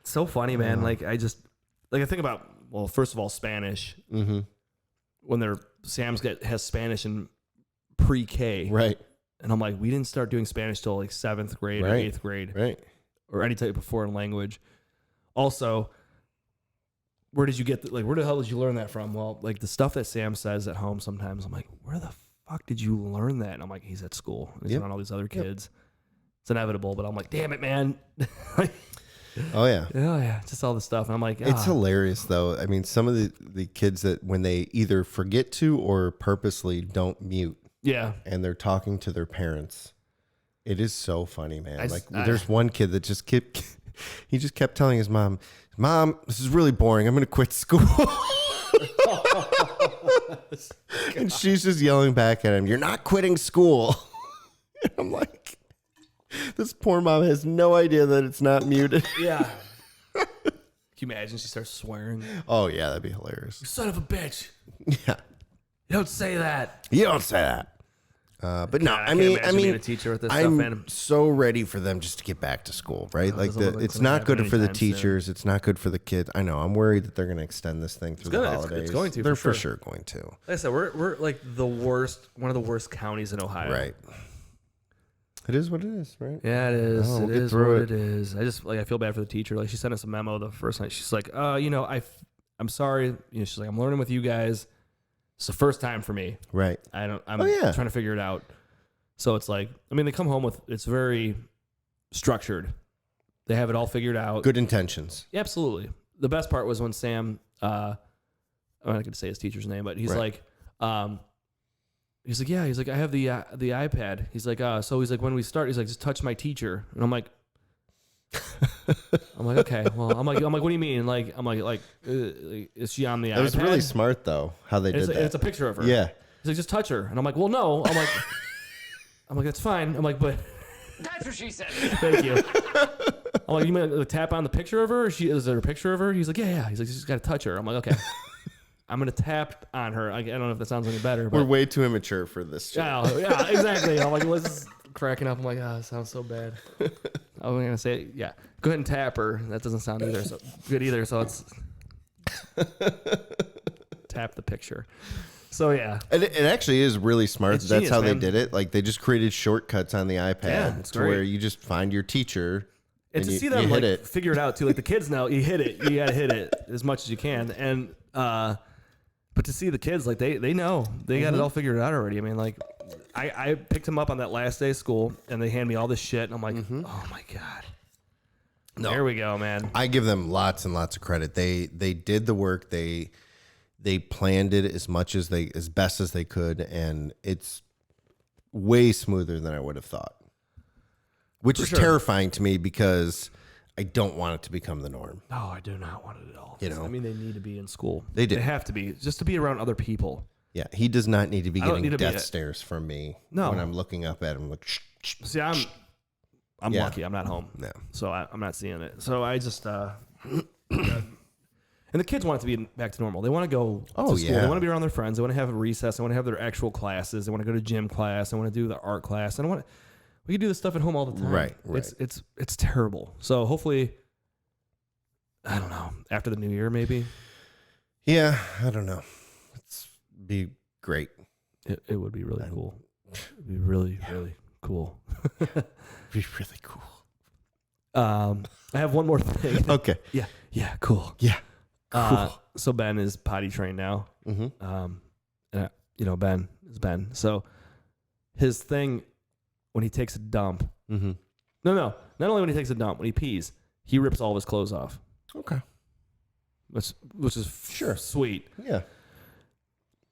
B: It's so funny, man. Like I think about, well, first of all, Spanish.
D: Mm-hmm.
B: When has Spanish in pre-K,
D: Right.
B: and I'm like, we didn't start doing Spanish till like 7th grade or
D: Right.
B: 8th grade,
D: Right.
B: or any type of foreign language. Also, where did you get where the hell did you learn that from? Well, like the stuff that Sam says at home sometimes, I'm like, where the fuck did you learn that? And I'm like, he's at school. He's
D: Yep.
B: around all these other kids. It's inevitable, but I'm like, damn it, man.
D: Oh, yeah.
B: Oh yeah, just all the stuff. And I'm like,
D: It's hilarious, though. I mean, some of the kids that when they either forget to or purposely don't mute
B: yeah.
D: and they're talking to their parents, it is so funny, man.
B: I-
D: There's one kid that just kept telling his mom, this is really boring. I'm going to quit school. And she's just yelling back at him, you're not quitting school. And I'm like, this poor mom has no idea that it's not muted.
B: Yeah. Can you imagine she starts swearing?
D: Oh, yeah, that'd be hilarious.
B: Son of a bitch.
D: Yeah.
B: You don't say that.
D: You don't say that. But no,
B: God,
D: I mean,
B: can't imagine being a teacher with this stuff,
D: I'm
B: man.
D: so ready for them just to get back to school, right?
B: it
D: Like
B: doesn't look like
D: it's
B: it's gonna
D: not good
B: happen
D: for the
B: anytime soon.
D: teachers. It's not good for the kids. I know. I'm worried that they're going to extend this thing through the
B: gonna- it's
D: holidays.
B: going to,
D: They're
B: for
D: for
B: sure.
D: sure going to.
B: Like I said, we're like one of the worst counties in Ohio.
D: Right. It is what it is, right?
B: Yeah, it is.
D: Oh, we'll
B: It
D: get
B: is
D: through
B: what
D: it.
B: it is. I feel bad for the teacher. Like she sent us a memo the first night. She's like, I'm sorry. You know, she's like, I'm learning with you guys. It's the first time for me.
D: Right.
B: I'm
D: yeah.
B: trying to figure it out. So it's like, I mean, they come home with, it's very structured. They have it all figured out.
D: Good intentions.
B: Yeah, absolutely. The best part was when Sam, I'm not going to say his teacher's name, but he's
D: Right.
B: like, yeah, he's like, I have the iPad. He's like, so he's like, when we start, he's like, just touch my teacher. And I'm like, okay, well, I'm like, what do you mean? Like, I'm like, is she on the iPad?
D: It was really smart, though, how they
B: And
D: did
B: it's,
D: that.
B: it's a picture of her.
D: Yeah.
B: He's like, just touch her. And I'm like, well, no. I'm like, that's fine. I'm like, but
E: That's what she said.
B: thank you. I'm like, you mean tap on the picture of her? Is there a picture of her? He's like, yeah. He's like, you just got to touch her. I'm like, okay. I'm going to tap on her. I don't know if that sounds any better,
D: We're
B: but
D: way too immature for this shit.
B: yeah, exactly. I'm like, let's just cracking up. I'm like, it sounds so bad. I was going to say, yeah, go ahead and tap her. That doesn't sound good either. So it's tap the picture. So yeah.
D: And it actually is really smart.
B: It's
D: That's
B: genius,
D: how
B: man.
D: they did it. Like they just created shortcuts on the iPad
B: Yeah, it's
D: to
B: great.
D: where you just find your teacher
B: And to
D: you,
B: see them
D: you
B: like
D: hit it.
B: figure it out too, like the kids now, you hit it, you gotta hit it as much as you can, and but to see the kids like they know they got it all figured out already. I mean, like I picked him up on that last day of school, and they hand me all this shit, and I'm like, oh my God.
A: No.
B: There we go, man.
A: I give them lots and lots of credit. They did the work. They planned it as best as they could, and it's way smoother than I would have thought. Which is terrifying to me because I don't want it to become the norm.
B: No, I do not want it at all.
A: You know?
B: I mean, they need to be in school.
A: They do.
B: They have to be, just to be around other people.
A: Yeah, he does not need to be
B: I don't
A: getting
B: need to be
A: death stares from me
B: No.
A: when I'm looking up at him. Like,
B: See, I'm
A: Yeah.
B: lucky. I'm not home.
A: No.
B: So I'm not seeing it. So I just, and the kids want it to be back to normal. They want to go to school.
A: yeah.
B: They want to be around their friends. They want to have a recess. They want to have their actual classes. They want to go to gym class. They want to do the art class. We can do this stuff at home all the time.
A: Right.
B: It's terrible. So hopefully, I don't know, after the new year, maybe.
A: Yeah, I don't know. It's be great.
B: It would be really cool. It'd be really, really cool.
A: Be really cool.
B: I have one more thing.
A: Okay.
B: Yeah, cool.
A: Yeah. Cool.
B: So Ben is potty trained now.
A: Mm-hmm.
B: And Ben is Ben. So his thing when he takes a dump.
A: Mm-hmm.
B: No. Not only when he takes a dump, when he pees, he rips all of his clothes off.
A: Okay.
B: Which is sweet.
A: Yeah.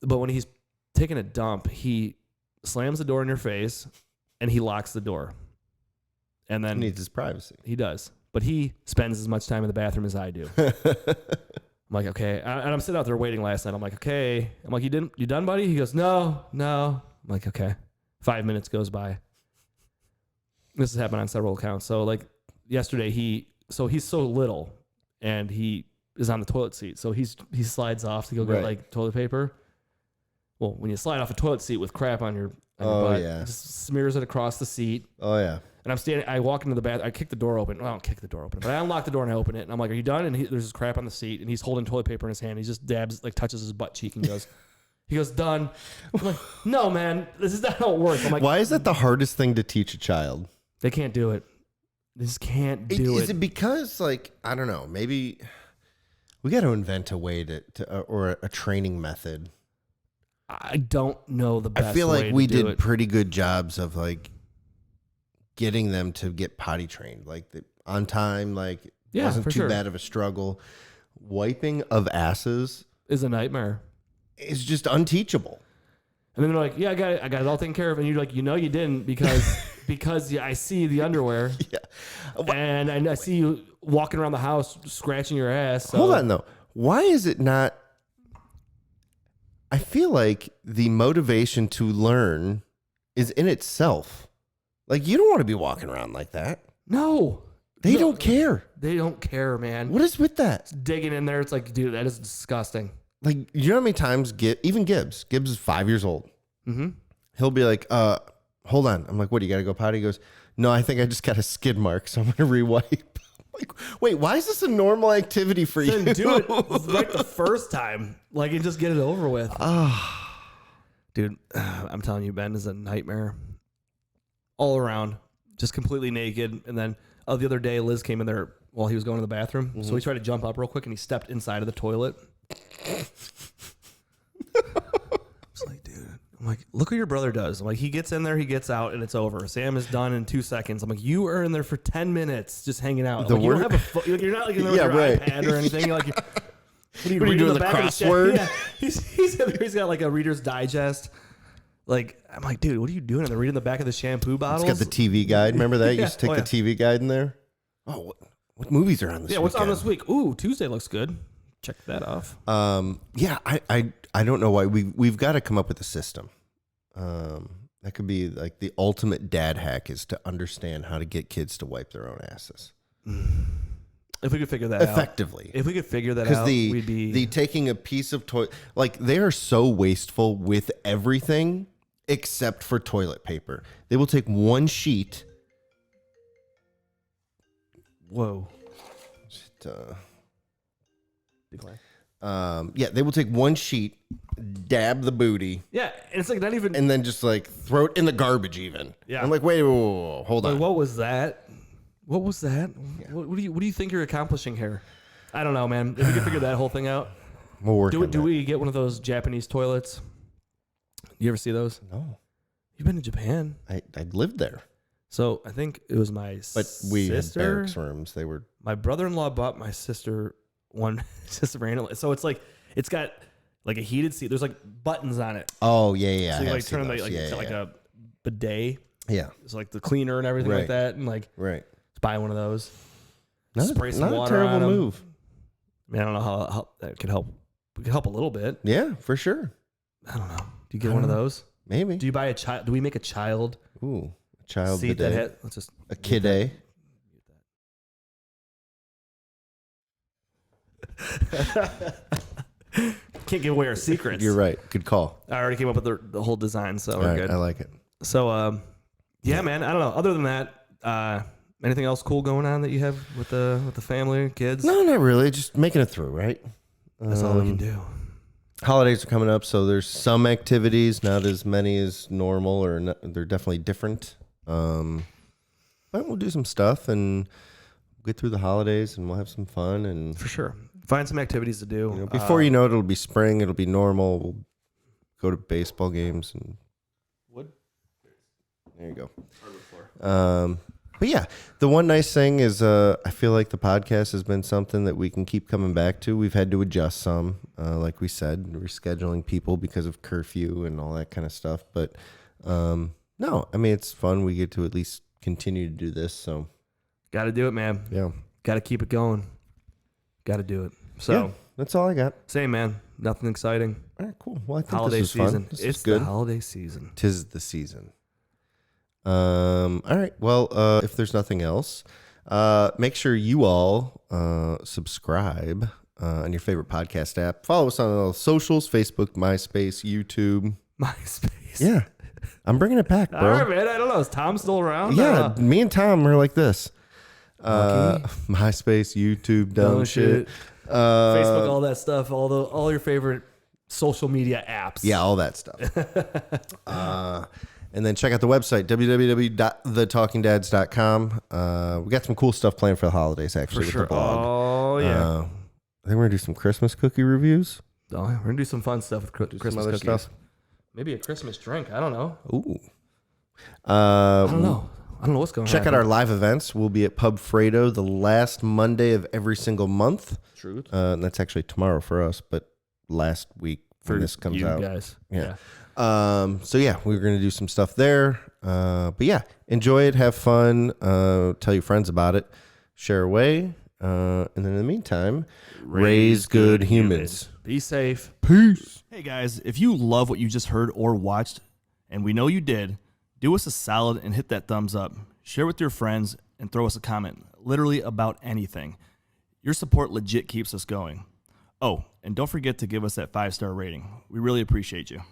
B: But when he's taking a dump, he slams the door in your face and he locks the door. And then
A: He needs his privacy.
B: he does. But he spends as much time in the bathroom as I do. I'm like, okay. And I'm sitting out there waiting last night. I'm like, okay. I'm like, you done, buddy? He goes, no. I'm like, okay. 5 minutes goes by. This has happened on several accounts. So like yesterday, he's so little and he is on the toilet seat. So he slides off to go get like toilet paper. Well, when you slide off a toilet seat with crap on your butt, it just smears it across the seat.
A: Oh yeah.
B: And I walk into the bathroom. I kick the door open. Well, I don't kick the door open, but I unlock the door and I open it. And I'm like, are you done? And there's this crap on the seat and he's holding toilet paper in his hand. He just touches his butt cheek and he goes, done. I'm like, no, man, this is not how it works. I'm like,
A: why is that the hardest thing to teach a child?
B: They can't do it. They just can't do it.
A: Is it because, like, I don't know, maybe we got to invent a way or a training method?
B: I don't know the best way.
A: I feel like we did
B: it.
A: pretty good jobs of like getting them to get potty trained, like on time, like wasn't too bad of a struggle. Wiping of asses
B: is a nightmare.
A: Is just unteachable.
B: And then they're like, yeah, I got it all taken care of. And you're like, you didn't because I see the underwear. Yeah. And I see you walking around the house scratching your ass. So.
A: Hold on though. Why is it not? I feel like the motivation to learn is in itself. Like, you don't want to be walking around like that.
B: No.
A: They don't care.
B: They don't care, man.
A: What is with that?
B: It's digging in there. It's like, dude, that is disgusting.
A: Like, you know how many times even Gibbs is 5 years old.
B: Mm-hmm.
A: He'll be like, hold on. I'm like, what, you got to go potty? He goes, no, I think I just got a skid mark, so I'm going to rewipe. Like, wait, why is this a normal activity for you?
B: Do it right the first time. Like, and just get it over with. Dude, I'm telling you, Ben is a nightmare. All around. Just completely naked. And then the other day, Liz came in there while he was going to the bathroom. Mm-hmm. So he tried to jump up real quick, and he stepped inside of the toilet. It's like, dude. I'm like, look what your brother does. I'm like, he gets in there, he gets out, and it's over. Sam is done in 2 seconds. I'm like, you are in there for 10 minutes just hanging out. Like, you don't have you're not like in there with your iPad or anything. You're like, what are you doing, the crossword? Yeah, he's got like a Reader's Digest. Like, I'm like, dude, what are you doing? They're reading the back of the shampoo bottles.
A: It's got the TV guide. Remember that? You used to take the TV guide in there. Oh, what movies are on this week?
B: Yeah, what's on this week? Ooh, Tuesday looks good. Check that off.
A: Yeah, I don't know why we've got to come up with a system. That could be like the ultimate dad hack is to understand how to get kids to wipe their own asses.
B: If we could figure that
A: effectively.
B: If we could figure that out, we'd be
A: the taking a piece of toilet, like they are so wasteful with everything except for toilet paper. They will take one sheet.
B: Whoa.
A: Yeah, they will take one sheet, dab the booty.
B: Yeah, it's like not even,
A: and then just like throw it in the garbage. Even.
B: Yeah,
A: I'm like, wait, hold on.
B: What was that? What was that? Yeah. What do you think you're accomplishing here? I don't know, man. If we could figure that whole thing out,
A: we'll work.
B: Do we get one of those Japanese toilets? You ever see those?
A: No.
B: You've been to Japan?
D: I lived there,
B: So I think it was my
D: but we had
B: sister.
D: barracks rooms. They were
B: My brother-in-law bought my sister one just randomly. So it's like it's got like a heated seat. There's like buttons on it.
D: oh yeah.
B: So you
D: I
B: like
D: have seen
B: turn
D: those.
B: like it's
D: yeah,
B: like
D: yeah.
B: a bidet.
D: Yeah,
B: It's like the cleaner and everything like
D: Right.
B: that. And like
D: right.
B: let's buy one of those.
D: Not,
B: Spray some
D: not a
B: water
D: terrible
B: on 'em.
D: move.
B: I mean, I don't know how that could help. We could help a little bit.
D: Yeah, for sure.
B: I don't know. Do you get
D: I
B: one of
D: don't know.
B: those?
D: Maybe.
B: Do you buy a child? Do we make a child
D: Ooh, a child
B: seat that
D: bidet.
B: hit? Let's just
D: A kid.
B: Can't give away our secrets.
D: You're right. Good call.
B: I already came up with the whole design, so we're
D: All right,
B: good.
D: I like it.
B: So, yeah, man. I don't know. Other than that, anything else cool going on that you have with the family, kids?
D: No, not really. Just making it through, right?
B: That's all we can do.
D: Holidays are coming up, so there's some activities, not as many as normal, or not, they're definitely different. But we'll do some stuff and get through the holidays, and we'll have some fun. And
B: For sure. Find some activities to do.
D: before you know it, it'll be spring. It'll be normal. We'll go to baseball games and
B: Wood?
D: there you go. But yeah, the one nice thing is I feel like the podcast has been something that we can keep coming back to. We've had to adjust some, like we said, rescheduling people because of curfew and all that kind of stuff. But no, I mean, it's fun. We get to at least continue to do this. So
B: Got to do it, man.
D: yeah,
B: Got to keep it going. Got to do it. So,
D: yeah, that's all I got.
B: same, man. Nothing exciting.
D: All right, cool. Well, I think
B: Holiday
D: this is
B: season.
D: fun. This
B: It's
D: is good.
B: the holiday season.
D: 'Tis the season. All right. Well, if there's nothing else, make sure you all subscribe on your favorite podcast app. Follow us on all the socials: Facebook, MySpace, YouTube.
B: MySpace.
D: Yeah, I'm bringing it back,
B: All
D: bro.
B: right, man. I don't know. Is Tom still around?
D: Yeah, me and Tom are like this.
B: Lucky.
D: MySpace, YouTube, dumb
B: Oh,
D: shit.
B: Facebook, all that stuff. All your favorite social media apps.
D: Yeah, all that stuff. And then check out the website, www.thetalkingdads.com. We got some cool stuff planned for the holidays, actually,
B: For
D: with
B: sure.
D: the blog.
B: Oh, yeah.
D: I think we're going to do some Christmas cookie reviews.
B: Oh, we're going to do some fun stuff with Christmas
D: other
B: cookies.
D: stuff.
B: Maybe a Christmas drink. I don't know.
D: Ooh.
B: I don't know. I don't know what's going on.
D: Check out our live events. We'll be at Pub Fredo the last Monday of every single month.
B: Truth.
D: And that's actually tomorrow for us, but last week when this comes
B: you
D: out.
B: guys.
D: Yeah. So yeah, we're going to do some stuff there. But yeah, enjoy it, have fun, tell your friends about it, share away. And then in the meantime, raise good humans.
B: Be safe.
D: Peace.
E: Hey guys, if you love what you just heard or watched, and we know you did, do us a solid and hit that thumbs up. Share with your friends and throw us a comment, literally about anything. Your support legit keeps us going. Oh, and don't forget to give us that 5-star rating. We really appreciate you.